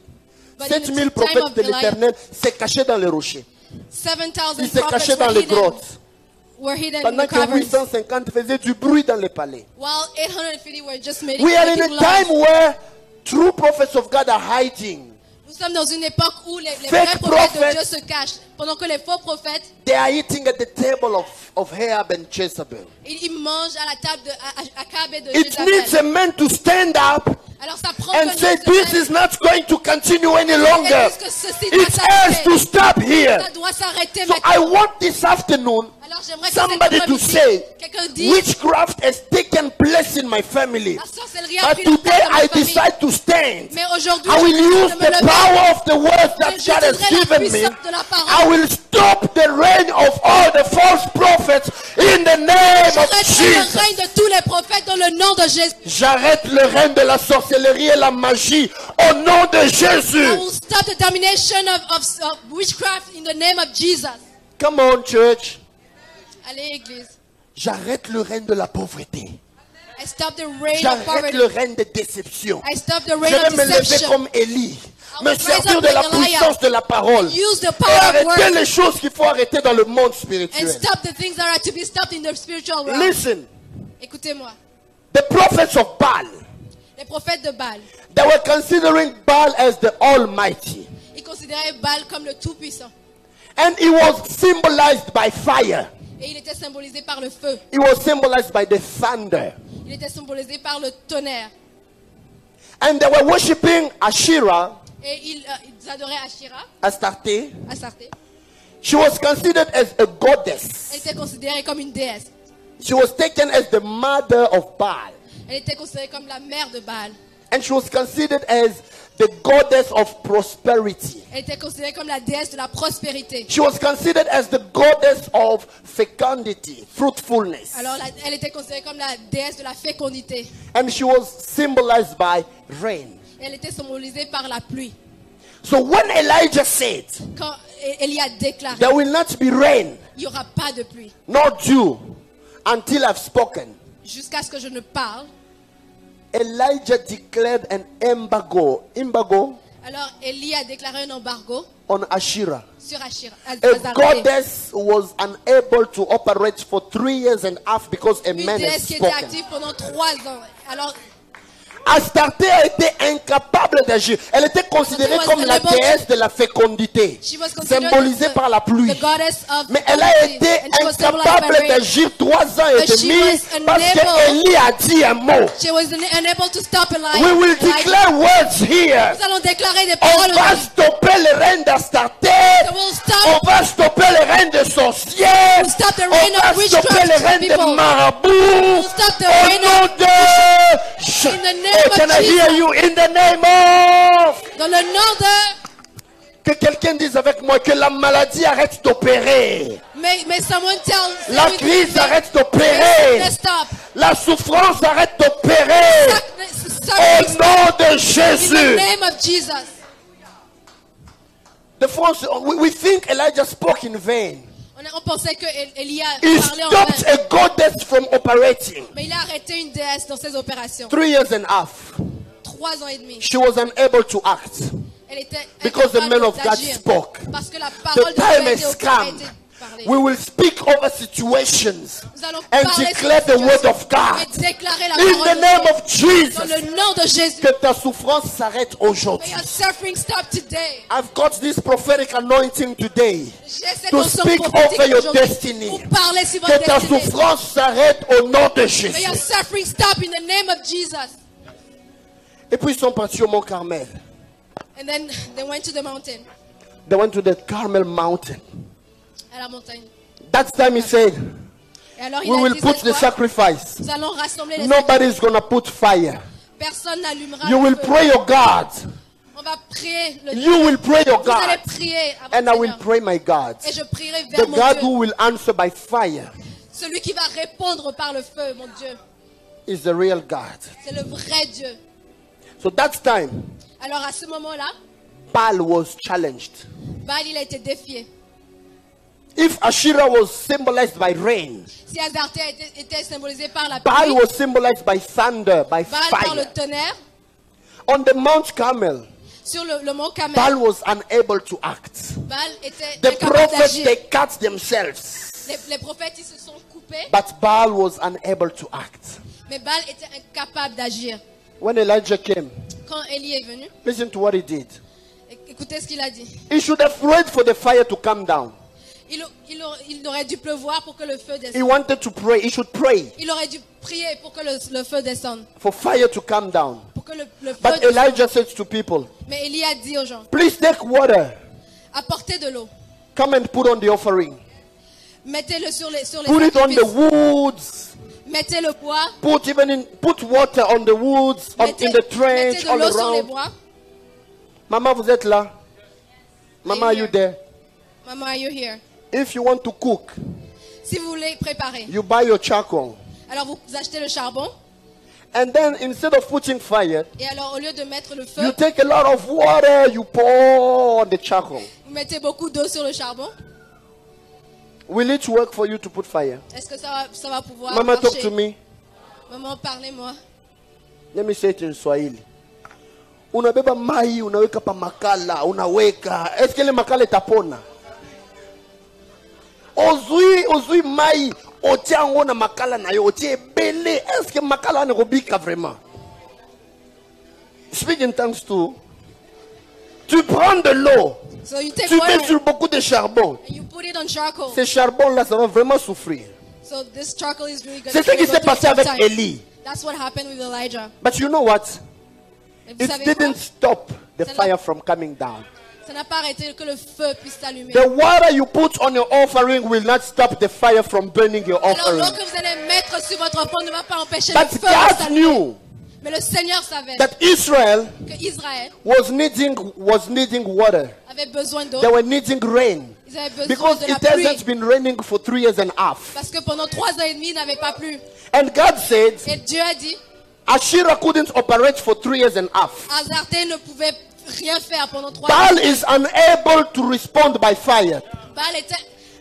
But in the 7000 time prophètes of de Elijah, l'Éternel s'est cachés dans les rochers. 7,000 Ils se prophets cachaient dans les grottes. were hidden in Pendant the que caverns, 850 faisaient du bruit dans les palais. while 850 were just making We are in a noise. time where true prophets of God are hiding. Nous sommes dans une époque où les Fake vrais prophètes de prophets. Dieu se cachent, pendant que les faux prophètes, They are eating at the table of Ahab and Jezebel. ils mangent à la table de Akab et de It needs Jézabel. a man to stand up Alors ça prend and que say, notre this peuple- is not going to continue any longer. Et puisque ceci doit It has s'arrêter, to stop here. ça doit s'arrêter So I maintenant. want this afternoon Alors j'aimerais que somebody cet to après-midi, say, quelqu'un dise, witchcraft has taken place in my family. la sorcellerie a But pris la today place dans I ma famille. decide to stand. Mais aujourd'hui, I will je use me the lever. power of the words that Je God has utiliserai la given me. puissance de la parole. I will stop the reign of all the false prophets in the name of J'arrêterai le Jesus. règne de tous les prophètes dans le nom de Jésus. J'arrête le règne de la sorcellerie et la magie au nom de I Jésus. will stop the domination of witchcraft in the name of Jesus. Come on, church. Allez, église. J'arrête le règne de la pauvreté. I stop the reign of J'arrête poverty. le règne de déception. I stop the Je reign vais of me lever deception. comme Élie. I Me will rise servir up de la like Elijah. puissance de la parole. Use the Et power of arrêter word les choses qu'il faut arrêter dans le monde and spirituel. stop the things that are to be stopped in the spiritual realm. Listen, Écoutez-moi. the prophets of Baal, Les prophètes de Baal, they were considering Baal as the Almighty. ils considéraient Baal comme le Tout-Puissant. And he was symbolized by fire. Et il était symbolisé par le feu. He was symbolized by the thunder. Il était symbolisé par le tonnerre. And they were worshipping Asherah, Et ils adoraient Ashira, Astarte. Astarté. She was considered as a Elle goddess. était considérée comme une déesse. She was taken as the mother of Baal. Elle était considérée comme la mère de Baal. And she was considered as the goddess of prosperity. Elle était considérée comme la déesse de la prospérité. She was considered as the goddess of fecundity, fruitfulness. Alors elle était considérée comme la déesse de la fécondité. And she was symbolized by rain. Elle était symbolisée par la pluie. So when Elijah said, Quand Élie a déclaré, there will not be rain, il n'y aura pas de pluie nor dew, until I've spoken, jusqu'à ce que je ne parle. Elijah declared an embargo Alors Élie a déclaré un embargo on Asherah. sur Ashira. A Astarté. goddess was unable to operate for 3 years and a half because a Une man had déesse qui était spoken. active pendant 3 ans. Alors Astarté a été incapable d'agir. Elle était considérée was comme la unable to- déesse de la fécondité, She was considered symbolisée par la pluie. the goddess of Mais elle a fertility, été and she was symbolized by incapable rain. d'agir 3 ans et But she demi was parce que Élie a dit un mot. She was unable to stop Elijah. We will declare words here. Nous allons déclarer des On paroles. va stopper le règne d'Astarté. We'll stop. On va stopper le règne de sorciers. We'll stop the On reign va of witchcraft stopper le règne de people. marabouts. We'll stop the Au reign nom of de... In the name Oh, of can I hear Jesus. you? In the name of... Dans le nom de. Que quelqu'un dise avec moi que la maladie arrête d'opérer. May someone tell. La crise arrête d'opérer. Let's stop. La souffrance arrête d'opérer. Au nom de In the Jésus. name of Jesus. The France, we think Elijah spoke in vain. On pensait que Elia He parlait en stopped vain. a goddess from operating. Mais il a arrêté une déesse dans ses opérations. 3 years and a half. 3 ans et demi. She was unable to act Elle était because the man of God d'agir. spoke. Parce que la The parole de time Dieu has a come. été parlée. We will speak over situations Nous allons and parler declare sur the la word of situation God. et déclarer la In parole the de name Dieu. of Jesus. Dans le nom de Jésus. Que ta souffrance s'arrête May aujourd'hui. your suffering stop today. I've got this prophetic anointing today J'ai cette to onction speak prophétique over your aujourd'hui destiny. pour parler sur Que votre ta destinée. souffrance s'arrête au nom de May your Jésus. suffering stop in the name of Jesus. Et puis ils sont partis au mont Carmel. And then they went to the mountain. They went to the Carmel mountain. À la montagne. That time he said, Et alors il we a will dit put cette the fois, sacrifice. nous allons rassembler les Nobody's going to put fire. Personne n'allumera You le will feu. pray your God. On va prier le You will pray your Vous allez God. prier à And I votre will Seigneur. pray my God. Et je prierai The vers mon God Dieu. who will answer by fire Celui qui va répondre par le feu, mon Dieu. is the real God. C'est le vrai Dieu. So that time, Alors à ce moment-là, Baal was challenged. Baal il a été défié. If Asherah was symbolized by rain, Si Astarté était symbolisé par la Baal pluie, was symbolized by thunder, by Baal par le fire. tonnerre, On the Mount Carmel, sur le mont Carmel, Baal was unable to act. Baal était The incapable prophets, d'agir. they cut themselves. Les prophètes ils se sont coupés, But Baal was unable to act. mais Baal était incapable d'agir. When Elijah came, Quand Élie est venu, listen to what he did. écoutez ce qu'il a dit. He should have prayed for the fire to come down. Il aurait dû pleuvoir pour que le feu He descende. wanted to pray. He should pray Il aurait dû prier pour que le feu descende. for fire to come down. Pour que le feu But descende. Elijah said to people, Mais Élie a dit aux gens, please take water. apportez de l'eau. Come and put on the offering. Mettez-le sur les Put it on the sacrifices. woods. Mettez le bois. Put water on the woods, in the trench, Mettez de all l'eau sur les around. bois. Maman, vous êtes là? Maman, are you there? Maman, are you here? If you want to cook, Si vous voulez préparer, you buy your charcoal. alors vous achetez le charbon. And then instead of putting fire, Et alors au lieu de mettre le you feu, take a lot of water, you pour on the charcoal. vous mettez beaucoup d'eau sur le charbon. Will it work for you to put fire? Est-ce que ça va pouvoir Mama, talk marcher? to me. Maman, parlez-moi. Let me say it in Swahili. Unabeba mai, unaweka pa makala, unaweka. Est-ce que le makala itapona? Ozui mai, otia yango na makala na yo, otia ebele. Est-ce que makala wana ekobika vraiment? Speak in tongues too. Tu prends de l'eau, So you take tu mets water sur beaucoup de charbon. and you put it on charcoal. Ce charbon-là, ça va vraiment souffrir. So this charcoal is really good. C'est ce qui s'est passé avec Élie. That's what happened with Elijah. But you know what? Et vous It savez quoi? didn't stop the Ça n'a- fire from coming down. Ça n'a pas arrêté que le feu puisse s'allumer. The water you put on your offering will not stop the fire from burning your Alors l'eau offering. que vous allez mettre sur votre offrande ne va pas empêcher But le feu de God s'allumer. knew Mais le Seigneur savait that Israel que Israël was needing water. avait besoin d'eau. They were needing rain. Ils avaient besoin Because de la it pluie. hasn't been raining for 3 years and a half. Parce que pendant 3 ans et demi, il n'avait pas plu. And God said, Et Dieu a dit, Asherah couldn't operate for 3 years and a half. Astarté ne pouvait rien faire pendant 3 Baal ans. is unable to respond by fire. Baal était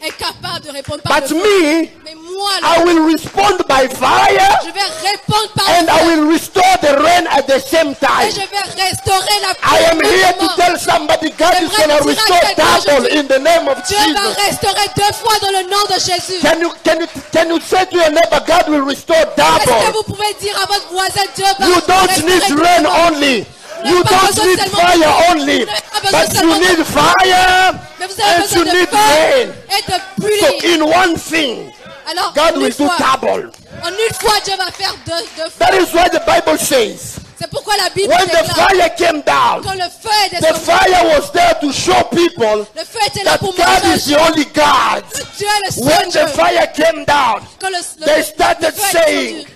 incapable de répondre par But le feu. me, Mais moi, I will respond by fire, je vais répondre par and I feu. will restore the rain at the same Et time. je vais restaurer la I pluie. am here to tell somebody God is going to restore double in the name of Dieu va Jesus. restaurer 2 fois dans le nom de Jésus. Can you say to your neighbor, God will restore Est-ce que double? vous pouvez dire à votre voisin, Dieu va You don't restaurer need rain doublement. only. Vous You n'avez pas don't besoin need seulement fire de- only. vous n'avez pas besoin But you seulement de- need fire Mais vous avez and besoin you de need feu rain. et de So pluie. in one thing, Alors, God en will une do fois, double. en une fois, Dieu va faire deux fois. That is why the Bible says, C'est pourquoi la Bible when the déclare, fire came down, quand le feu est the descendu, fire was there to show people le feu était là that pour God montrer is the only God. que Dieu est le seul When Dieu. the fire came down, Quand they started le feu est saying, descendu,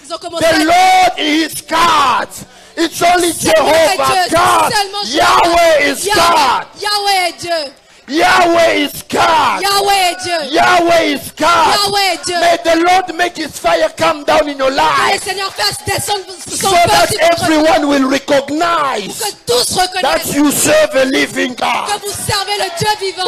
ils ont commencé à the dire, Lord is God. It's only Seigneur est Jehovah Dieu, God. seulement Jéhovah. Yahweh is God. Yahweh est Dieu. Yahweh is God. Yahweh est Dieu. Yahweh is God. Yahweh est Dieu. May the Lord make his fire come down in your Que le life Seigneur fasse descendre so son feu that sur votre vie. everyone will Pour recognize que tous that reconnaissent you serve a living que God. vous servez le Dieu vivant.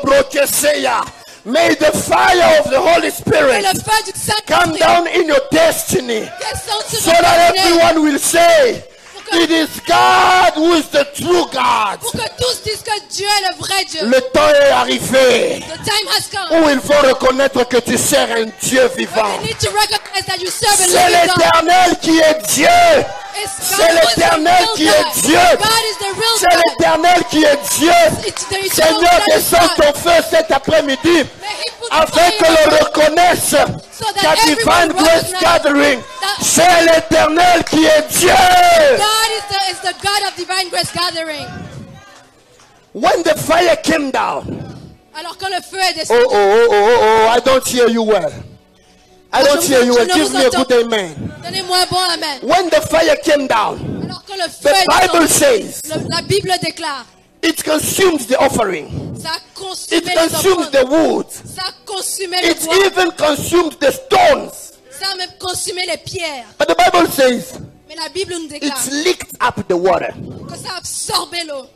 Orosobrokeseya. May the fire of the Holy Et Spirit le feu du come Saint-Esprit down in your destiny descende sur so votre that destinée. everyone will say, it is God who is the true God. Pour que tous disent que Dieu est le vrai Dieu. Le temps est arrivé The time has come. où il faut reconnaître que tu sers un Dieu vivant. You need to recognize that you serve a C'est living God. l'Éternel qui est Dieu. It's C'est God who is the l'Éternel real qui God. est Dieu. God is the real C'est God. l'Éternel qui est Dieu. It's the eternal Seigneur, God is descends God. ton feu cet après-midi May He put afin fire que in l'on us reconnaisse so that qu'à everyone Divine Grace recognize Gathering, that c'est l'Éternel qui est Dieu. God is the God of Divine Grace Gathering. When the fire came down, Alors quand le feu est oh, descendu, oh, oh, oh, oh, I don't hear you well. I don't hear you well. je ne Give vous me a entends. good amen. donnez-moi un bon amen. When the fire came down, Alors quand le feu the est Bible descendu, says la Bible déclare, it consumes the offering. ça a consumé It les consumes offrandes, the wood. ça a consumé le It bois, even consumed the stones. ça a même consumé les pierres. But the Bible says Mais la Bible nous déclare it's licked up the water. que ça a absorbé l'eau.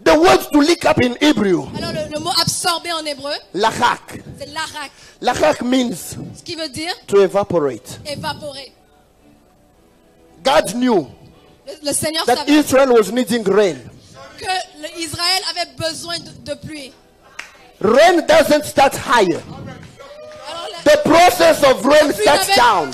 The word to lick up in Hebrew, Alors le mot absorbé en hébreu, lachak. c'est l'arak, Lachak means ce qui veut dire to evaporate. évaporer. God knew Le Seigneur that savait Israel was needing rain. que Israël avait besoin de pluie. Rain doesn't start higher. Alors The process of rain la pluie starts n'avait- down.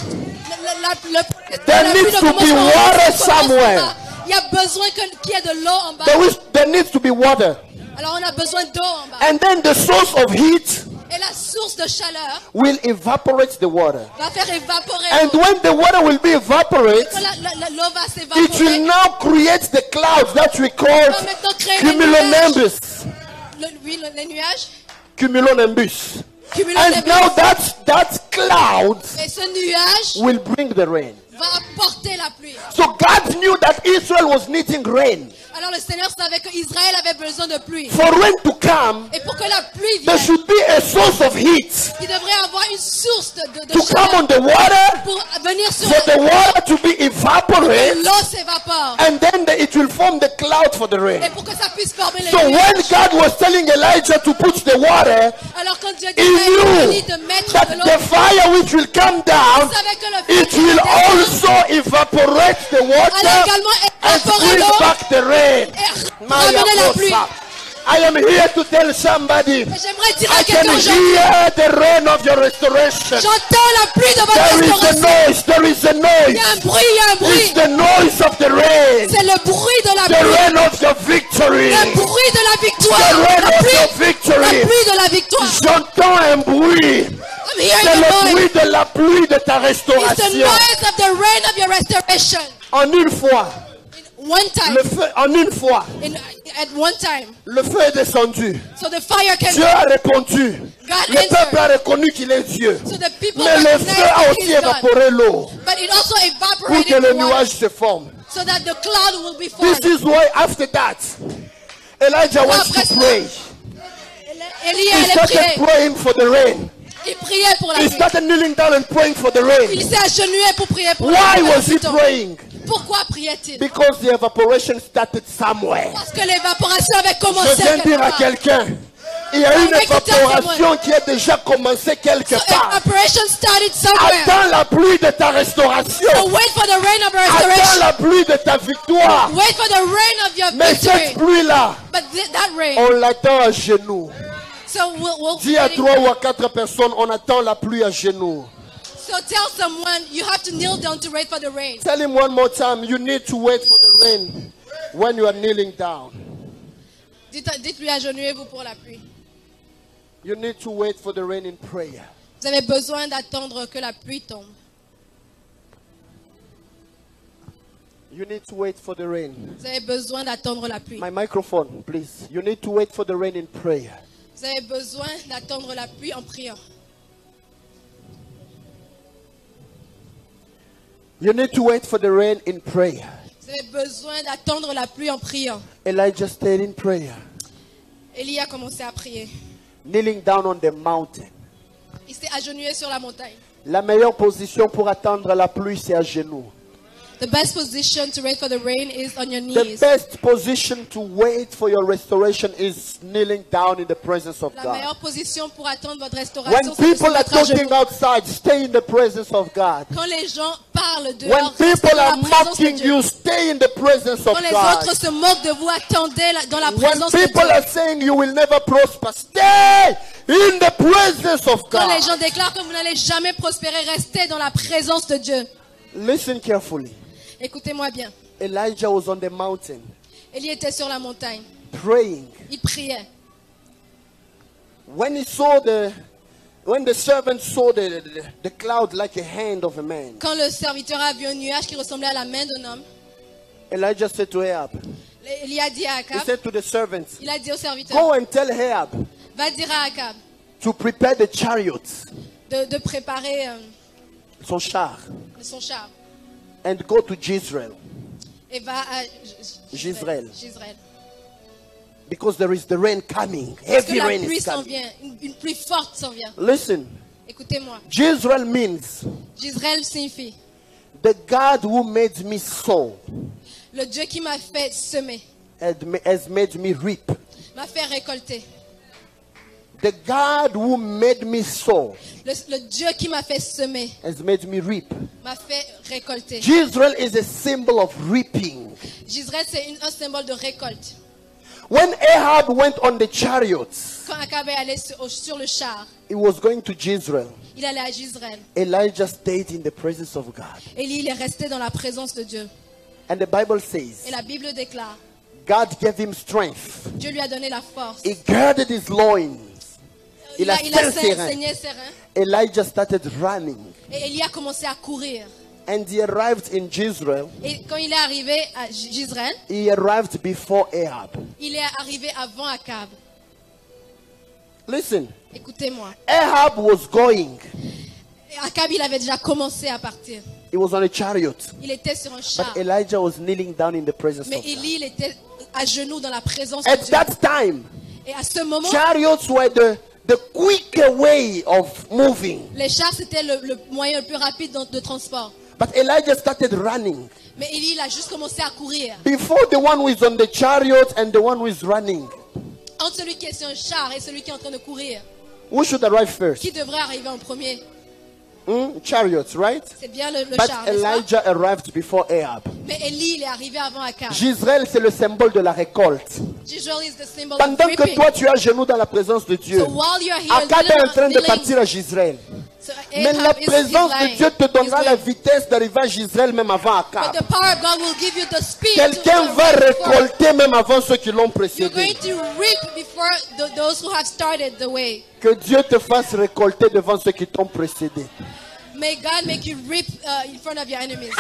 There needs to be water somewhere. Il y a besoin qu'il y ait de l'eau en bas. There needs to be water. Alors on a besoin d'eau en bas. And then the source of heat Et la source de chaleur will evaporate the water. va faire évaporer And l'eau. when the water will be evaporated, Quand l'eau va it will s'évaporer, now create the clouds that we call on va maintenant créer les nuages. cumulonimbus. Les nuages. Cumulonimbus. And Cumulonimbus. now that cloud Et ce nuage will bring the rain. va apporter la pluie. So God knew that Israel was needing rain. Alors le Seigneur savait qu'Israël avait besoin de pluie. For rain to come, Et pour que la pluie there vienne, should be a source of heat il devrait avoir une source de to come chaleur on the water, pour venir sur for the water to be que evaporated, l'eau s'évapore. and then it will form the cloud for the rain. Et pour que ça puisse former les So when nuages. God was telling Elijah to put the water, Alors quand Dieu he disait knew de mettre that de l'eau, the fire which will come down, il savait que le feu it will allait also evaporate the allait water également and évaporer bring l'eau back the rain. et ramener la pluie. I am here to tell somebody, Et j'aimerais dire I à quelqu'un can aujourd'hui, hear the rain of your restoration. j'entends la pluie de votre There is a restauration. noise, there is a Il y a noise. un bruit, il y a un It's bruit. the noise of the rain. C'est le bruit de la The pluie. rain of your victory. Le bruit de la The victoire. rain La of pluie, your la victory. pluie de la victoire. J'entends un bruit. I'm hearing C'est the le noise. bruit de la pluie de ta It's the restauration. noise of the rain of your restoration. En une fois, One time. le feu, en une fois, At one time. le feu est descendu. So the fire came Dieu a répondu. God Le answered. peuple a reconnu qu'il est Dieu. So the people Mais le recognized feu a that aussi he's God. évaporé l'eau But it also pour que evaporated le the water nuage se forme. so that the cloud will be This formed. is why after that, Elijah wants après to ça, pray. Élie He allait started prier. praying for the rain. Il priait pour la He pluie. started kneeling down and praying for the rain. Il s'est agenouillé pour prier pour la Why pluie. was he praying? Pourquoi priait-il? Because the evaporation started somewhere. Parce que l'évaporation avait Je commencé viens dire à quelque part. quelqu'un, Il y a une I'll make you tell évaporation qui a déjà commencé quelque part. Operation started somewhere. Attends la pluie de ta restauration. So wait for the rain of your Attends restoration. la pluie de ta victoire. Wait for the rain of your Mais cette victory. pluie-là, But that rain. on l'attend à genoux. So we'll Dis à 3 ou à 4 personnes, on attend la pluie à genoux. So tell someone you have to kneel down to wait for the rain. Tell him one more time, you need to wait for the rain when you are kneeling down. Dites-lui agenouillez-vous pour la pluie. You need to wait for the rain in prayer. Vous avez besoin d'attendre que la pluie tombe. You need to wait for the rain. Vous avez besoin d'attendre la pluie. My microphone, please. You need to wait for the rain in prayer. Vous avez besoin d'attendre la pluie en priant. You need to wait for the rain in prayer. Vous avez besoin d'attendre la pluie en priant. Elijah stayed in prayer, Élie a commencé à prier. kneeling down on the mountain. Il s'est agenouillé sur la montagne. La meilleure position pour attendre la pluie, c'est à genoux. The best position to wait for the rain is on your The knees. best position to wait for your restoration is kneeling down in the presence of La God. meilleure position pour attendre votre When restauration, c'est de se people are mettre à talking genoux. outside, stay in the presence of God. Quand les gens parlent When dehors, restez people dans are la présence de mocking Dieu. you, stay in the presence of Quand les God. autres se moquent de vous, attendez dans la When présence de people Dieu. are saying you will never prosper, stay in the presence of Quand les God. gens déclarent que vous n'allez jamais prospérer, restez dans la présence de Dieu. Listen carefully. Écoutez-moi bien. Elijah was on the mountain Élie était sur la montagne. praying. Il priait. When the servant saw the cloud like a hand of a man, Quand le serviteur a vu un nuage qui ressemblait à la main d'un homme, Elijah said to Ahab, Élie a dit à he Akab, said to the servants, il a dit au serviteur, go and tell Ahab va dire à Akab to prepare the chariots, de préparer son char, son char and go to Jezreel, et va à Jezreel. Jezreel. Because there is the rain coming. Parce que Heavy la rain pluie is s'en coming. vient, une pluie forte s'en vient. Listen, Écoutez-moi, Jezreel means Jezreel signifie the God who made me sow le Dieu qui m'a fait semer, has made me reap. m'a fait récolter. The God who made me sow Le Dieu qui m'a fait semer, has made me reap. m'a fait récolter. Jezreel is a symbol of reaping. Jezreel, c'est un symbole de récolte. When Ahab went on the chariots, Quand Akab est allé sur le char, he was going to Jezreel. il allait à Jezreel. Elijah stayed in the presence of God. Élie, il est resté dans la présence de Dieu. And the Bible Et says, la Bible déclare, God gave him strength. Dieu lui a donné la force. He girded his loins. Il a serré ses reins. saigné ses reins. Elijah started running. Et Élie a commencé à courir. And he arrived in Jezreel. Et quand il est arrivé à Jezreel, He arrived before Ahab. il est arrivé avant Akab. Listen, Écoutez-moi. Ahab was going. Et Akab, il avait déjà commencé à partir. He was on a chariot. Il était sur un char. But Elijah was kneeling down in the presence Mais of God. Élie, il était à genoux dans la présence de At Dieu. that time, Et à ce moment, chariots were the quicker way of moving. les chars, c'était le moyen le plus rapide de transport. But Elijah started running. Mais Élie, il a juste commencé à courir. Before the one who is on the chariot and the one who is running, Entre celui qui est sur un char et celui qui est en train de courir, who should arrive first? qui devrait arriver en premier? Chariots, right? C'est bien le But char, n'est-ce pas? Elijah arrived before Ahab. Mais Élie, il est arrivé avant Akab. Jezreel, c'est le symbole de la récolte. Jezreel is the symbol of Pendant que reaping. toi, tu es à genoux dans la présence de Dieu, So while you're here, Akab est en train de kneeling, partir à Jezreel. so Mais Ahab la is présence lying. de Dieu te donnera He's la going. vitesse d'arriver à Jezreel même avant But Akab. the power of God will give you the speed Quelqu'un to va reap before- récolter même avant ceux qui l'ont You're précédé. going to reap before those who have started the way. Que Dieu te fasse récolter devant ceux qui t'ont précédé. May God make you reap in front of your enemies.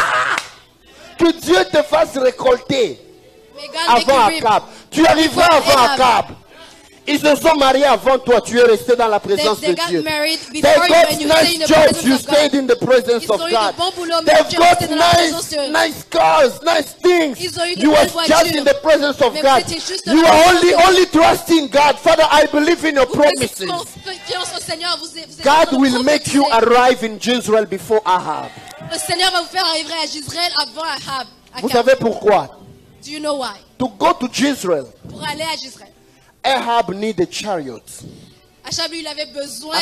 Que Dieu te fasse récolter May God make avant you reap. Akab. Tu arriveras before avant Ahab. Akab. Ils se sont mariés avant toi. Tu es resté dans la présence They de got Dieu. married They've before you got and you stayed in nice the jobs. presence You of stayed God. in the presence Ils of ont eu God. de bons boulots, mais They've tu es got resté dans la présence de- nice cars, nice things. Ils ont eu de You belles are just voitures. in the presence of Mais God. vous étiez juste dans You la are présence de only trusting God. Father, I believe in your Vous faites promises. confiance au Seigneur. Vous êtes God dans will le make you prophétisé. arrive in Jezreel before Ahab. Le Seigneur va vous faire arriver à Jezreel avant Ahab. Vous savez pourquoi? Do you know why? To go to Jezreel, Pour aller à Jezreel. Ahab need a chariot. Achab, lui, il avait besoin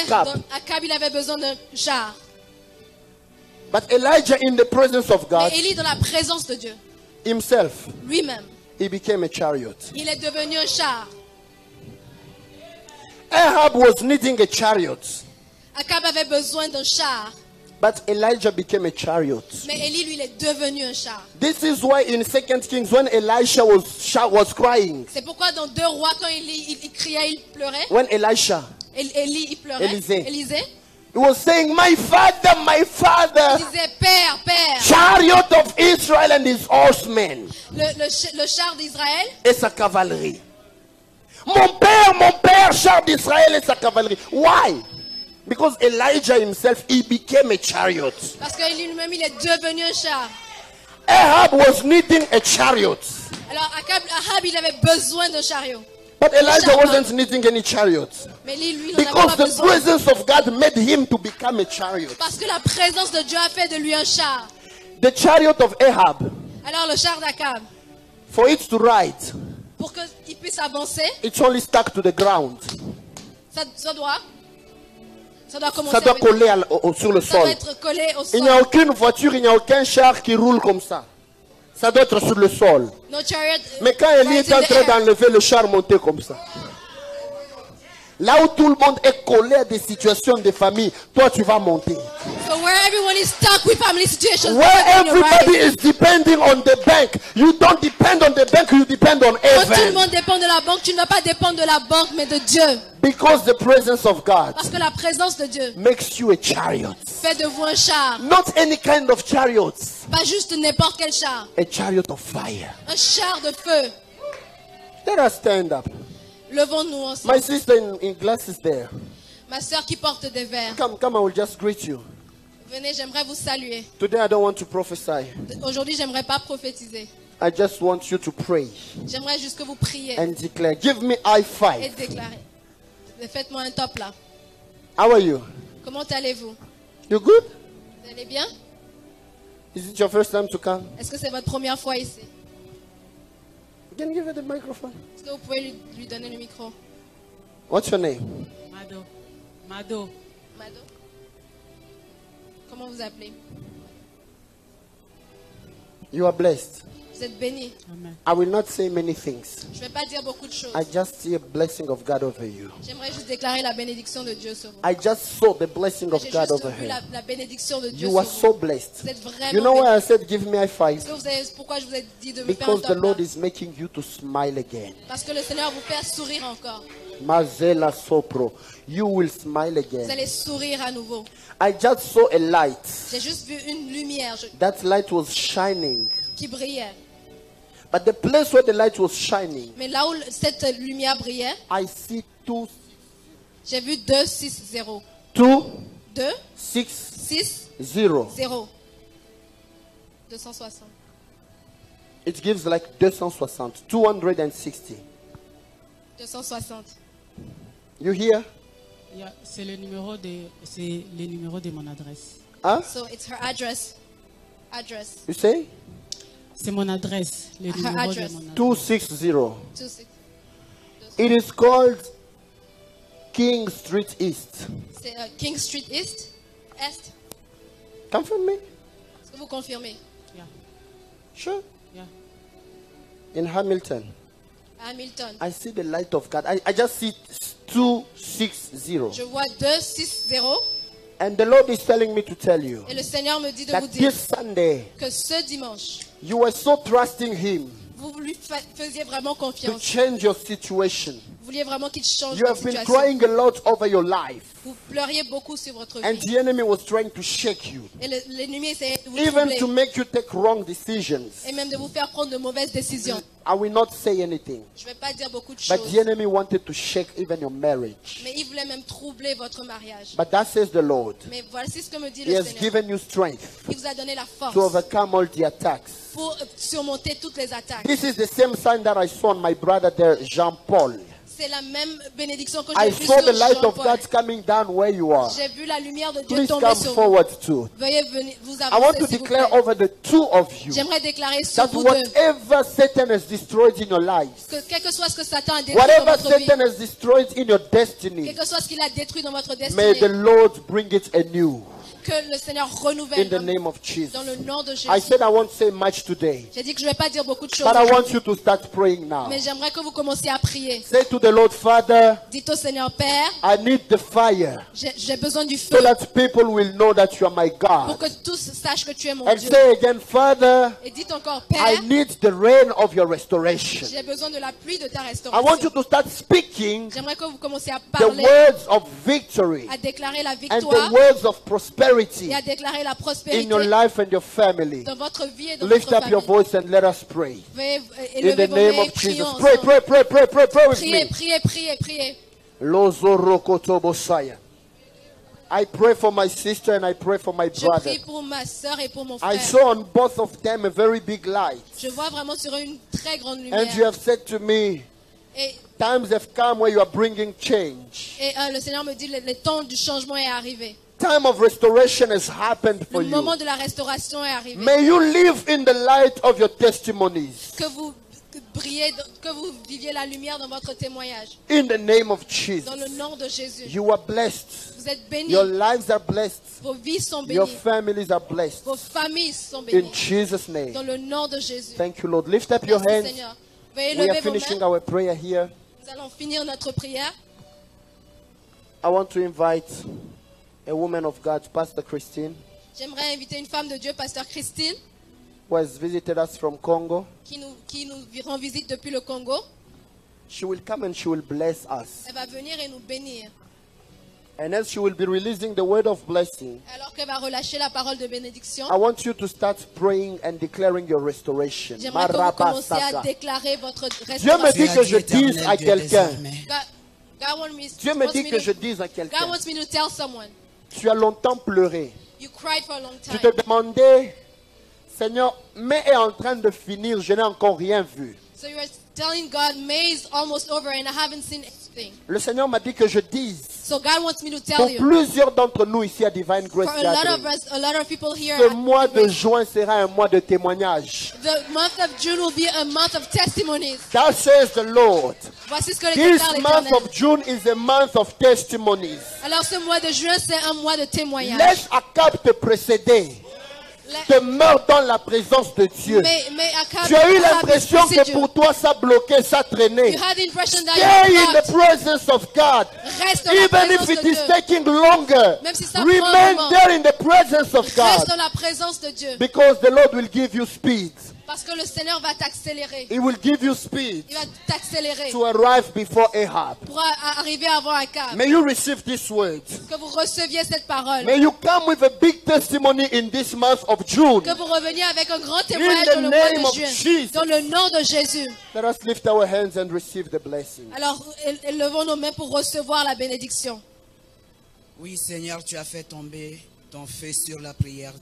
Akab. il avait besoin d'un char. But Elijah, in the presence of God Mais Élie, dans la présence de Dieu, himself, lui-même, he became a chariot. il est devenu un char. Ahab was needing a chariot, Akab avait besoin d'un char. but Elijah became a chariot. Mais Élie, lui, il est devenu un char. This is why in 2 Kings, when Elisha was crying, C'est pourquoi dans 2 Rois, quand il criait, il pleurait. when Elisha, Élie, il pleurait. Élisée. he was saying, my father, Il disait, Père, Père, chariot of Israel and his horsemen, le char d'Israël et sa cavalerie. Mon père, char d'Israël et sa cavalerie. Why? Because Elijah himself, he became a chariot. Parce que lui-même, il est devenu un char. Ahab was needing a chariot, Alors Ahab, il avait besoin d'un chariot. but Elijah wasn't needing any chariot. Mais lui, il n'en avait Because pas the besoin. presence of God made him to become a chariot. Parce que la présence de Dieu a fait de lui un char. The chariot of Ahab, Alors le char d'Akab, for it to ride, pour qu'il puisse avancer, it's only stuck to the ground. ça doit commencer Ça doit à coller sur le ça doit sol. être collé au Il n'y a sol. aucune voiture, il n'y a aucun char qui roule comme ça. Ça doit être sur le sol. No chariot, Mais quand Élie rides est en in the train air. d'enlever le char, monter comme ça. Là où tout le monde est collé à des situations de famille, toi tu vas monter. So where everyone is stuck with family situations, Where you're everybody riding. is depending on the bank, you don't depend on the bank, you depend on Quand tout le heaven. monde dépend de la banque, tu ne dois pas dépendre de la banque, mais de Dieu. Because the presence of God Parce que la présence de Dieu makes you a chariot. fait de vous un char. Not any kind of chariots, Pas juste n'importe quel char. a chariot of fire. Un char de feu. Let us stand up. Levons-nous ensemble. My sister in glasses there. Ma soeur qui porte des verres. Come, I will just greet you. Venez, j'aimerais vous saluer. Today I don't want to prophesy. Aujourd'hui, j'aimerais pas prophétiser. I just want you to pray J'aimerais juste que vous priez and declare. Give me high et five. déclarer. Faites-moi un top là. How are you? Comment allez-vous? You good? Vous allez bien? Is it your first time to come? Est-ce que c'est votre première fois ici? You can give her the microphone. Est-ce que vous pouvez lui donner le micro? What's your name? Mado. Mado? Comment vous appelez? You are blessed. Vous êtes béni. Amen. I will not say many things. Je ne vais pas dire beaucoup de choses. I just see a blessing of God over you. J'aimerais juste déclarer la bénédiction de Dieu sur vous. I just saw the blessing of J'ai God juste over vu her. la bénédiction de Dieu You are sur so vous. blessed. Vous êtes vraiment You know why I béni. said give me high five? Est-ce que vous savez pourquoi je vous ai dit de me faire un Because the top Lord là? is making you to smile again. Parce que le Seigneur vous fait sourire encore. Mazela sopro. You will smile Vous again. allez sourire à nouveau. I just saw a light. J'ai juste vu une lumière That light was shining. qui brillait. But the place where the light was shining, Mais là où cette lumière brillait, I see j'ai vu 2, 6, 0. 2, 2, 6, 6, 0. 0. 260. It gives like 260. 260. 260. You hear? Yeah, c'est le numéro de mon adresse. Huh? So it's her address. Address. You say? C'est mon adresse, le Her numéro address. de mon adresse. 260. 26. It is called King Street East. C'est King Street East. Est. Confirm me? Est-ce que vous confirmez? Yeah, Sure. yeah. In Hamilton. Hamilton. I see the light of God. I just see 260. Je vois 2, 6, 0. And the Lord is telling me to tell you Et le Seigneur me dit de that vous dire this Sunday que ce dimanche, you were so trusting Him vous lui faisiez vraiment to confiance. change your situation. Vous vouliez vraiment qu'il change You votre have been situation. crying a lot over your life, Vous pleuriez beaucoup sur votre and vie. the enemy was trying to shake you, Et l'ennemi essayait de vous even troubler. to make you take wrong decisions. Et même de vous faire prendre de mauvaises décisions. I will not say anything, Je ne vais pas dire beaucoup de but choses. the enemy wanted to shake even your marriage. Mais il voulait même troubler votre mariage. But that says the Lord. Mais voici ce que me dit He le has Seigneur. given you strength Il vous a donné la force to overcome all the attacks. pour surmonter toutes les attaques. This is the same sign that I saw on my brother there, Jean Paul. C'est la même bénédiction que I j'ai vue saw sur the light of Jean-Paul. God coming down where you are. J'ai vu la lumière de Dieu Please tomber come sur vous. forward too. Veuillez venir, vous I want to avancer s'il vous plaît. declare over the two of you J'aimerais déclarer sur that vous deux whatever Satan has destroyed in your life, que quel que soit ce que Satan a détruit dans whatever votre vie, Satan has destroyed in your destiny, quel que soit ce qu'il a détruit dans votre may the destinée, Lord bring it anew que le Seigneur in renouvelle the name of Jesus. dans le nom de Jésus. I said I won't say much today, J'ai dit que je ne vais pas dire beaucoup de choses, but I want aujourd'hui, you to start praying now. mais j'aimerais que vous commenciez à prier. Say to the Lord, Father, Dites au Seigneur, Père, I need the fire j'ai besoin du so feu that people will know that you are my pour God. que tous sachent que tu es mon And Dieu. say again, Father, Et dites encore, I Père, need the rain of your restoration. j'ai besoin de la pluie de ta I want restauration. you to start speaking J'aimerais que vous commenciez à the parler, words of victory à déclarer la and the victoire words of prosperity et à déclarer la in prospérité your life and your family. dans votre vie et dans Lift votre up your famille. voice and let us pray. Veuillez In élever the vos name mains et of prions Jesus. Pray, ensemble. pray, pray, pray, pray, pray with Priez, me. priez, priez, priez. Lozorokotobosaya. I pray for my sister and I pray for my Je brother. prie pour ma soeur et pour mon I frère. saw on both of them a very big light. Je vois vraiment sur eux une très grande And you lumière. have said to me, Et, times have come where you are bringing change. le Seigneur me dit, le temps du changement est arrivé. Time of restoration has happened for Le you. moment de la restauration est arrivé. May you live in the light of your testimonies. Que vous brillez, que vous viviez la lumière dans votre témoignage. In the name of Jesus. Dans le nom de Jésus. You are blessed. Vous êtes bénis. Your lives are blessed. Vos vies sont Your bénies. families are blessed. Vos familles sont In bénies. Jesus' name. Dans le nom de Jésus. Thank you, Lord. Lift up your Merci hands. Seigneur. Veuillez We are lever vos finishing mains. our prayer here. Nous allons finir notre prière. I want to invite a woman of God, Pastor Christine, J'aimerais inviter une femme de Dieu, Pasteur Christine, who has visited us from Congo. qui nous rend visite depuis le Congo. She will come and she will bless us. Elle va venir et nous bénir. And as she will be releasing the word of blessing, Alors qu'elle va relâcher la parole de bénédiction, I want you to start praying and declaring your restoration. j'aimerais que vous commenciez à Marabasaka. déclarer votre Dieu me dit restauration. que je dise à quelqu'un. Dieu me dit que je dise à God quelqu'un. wants me to tell someone. Tu as longtemps pleuré. You cried for a long Tu time. te demandais, Seigneur, mai est en train de finir, je n'ai encore rien vu. So you are telling God, May is almost over and I haven't seen anything. Le Seigneur m'a dit que je dise. So God wants me to tell Pour you. plusieurs d'entre nous ici à Divine Grace For a lot of Gathering, us, a lot of people here, ce mois de juin sera un mois de témoignage. the month of June will be a month of testimonies. That says the Lord. Voici ce que This déclare month l'Éternel. of June is a month of testimonies. Alors ce mois de juin, c'est un mois de témoignage. Laisse Akab te précéder. Demeure dans la présence de Dieu. Mais Akab, Tu as eu Ahab l'impression is que Dieu. pour toi ça bloquait, ça traînait. You had the impression that Stay you in were the presence of God. Reste dans la Even if présence it de is Dieu. taking longer, Même si ça prend un remain moment. there in the presence of God. Reste dans la présence de Dieu. Because the Lord will give you speed. Parce que le Seigneur va t'accélérer. He will give you speed Il va t'accélérer to arrive before Ahab. pour arriver avant Akab. May you receive these words. Que vous receviez cette parole. May you come with a big testimony in this month of June. Que vous reveniez avec un grand témoignage In the dans le name mois of de juin. Jesus. Dans le nom de Jésus. Let us lift our hands and receive the blessing. Alors, élevons nos mains pour recevoir la bénédiction. Oui, Seigneur, tu as fait tomber ton feu sur la prière.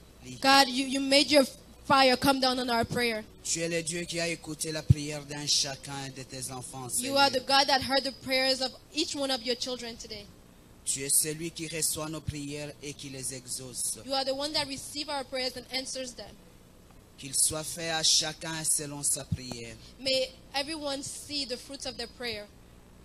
God, you made your fire come down on our prayer. Tu es le Dieu qui a écouté la prière d'un chacun de tes enfants, You Seigneur. are the God that heard the prayers of each one of your children today. Tu es celui qui reçoit nos prières et qui les exauce. You are the one that receives our prayers and answers them. Qu'il soit fait à chacun selon sa prière. May everyone see the fruits of their prayer.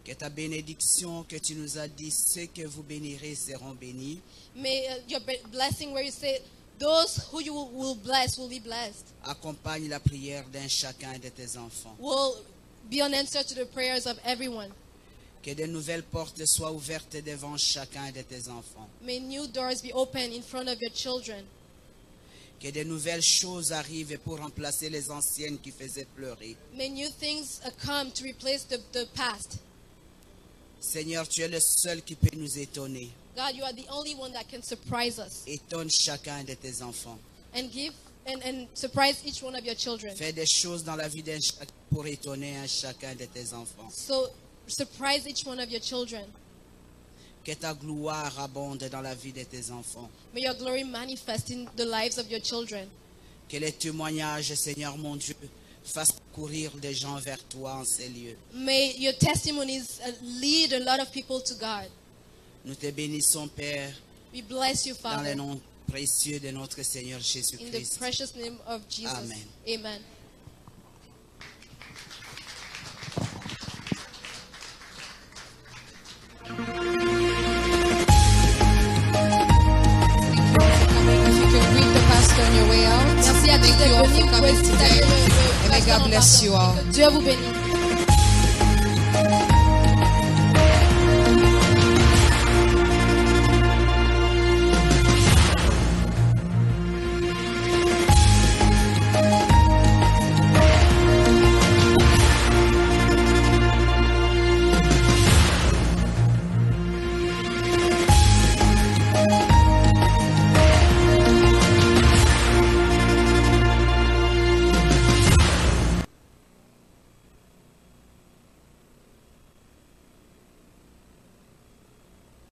Que ta bénédiction que tu nous as dit, ceux que vous bénirez seront bénis. May your blessing where you say, those who you will bless will be blessed. Accompagne la prière d'un chacun de tes enfants. Will be an answer to the prayers of everyone. Que de nouvelles portes soient ouvertes devant chacun de tes enfants. May new doors be opened in front of your children. Que de nouvelles choses arrivent pour remplacer les anciennes qui faisaient pleurer. May new things come to replace the past. Seigneur, tu es le seul qui peut nous étonner. God, you are the only one that can surprise us Étonne chacun de tes enfants. and give and surprise each one of your children. Fais des choses dans la vie d'un chacun pour étonner un chacun de tes enfants. So surprise each one of your children. Que ta gloire abonde dans la vie de tes enfants. May your glory manifest in the lives of your children. Que les témoignages, Seigneur mon Dieu, fassent courir des gens vers toi en ces lieux. May your testimonies lead a lot of people to God. Nous te bénissons, Père, We bless you, dans le Father, nom précieux de notre Seigneur in the Jésus-Christ. precious name of Jesus. Amen. Amen. If you can greet the pastor on your way out. Merci à tous Thank you all d'être for venus. coming Vous pouvez today. saluer le And may pasteur God en bless partant. you all. Que Dieu vous bénisse.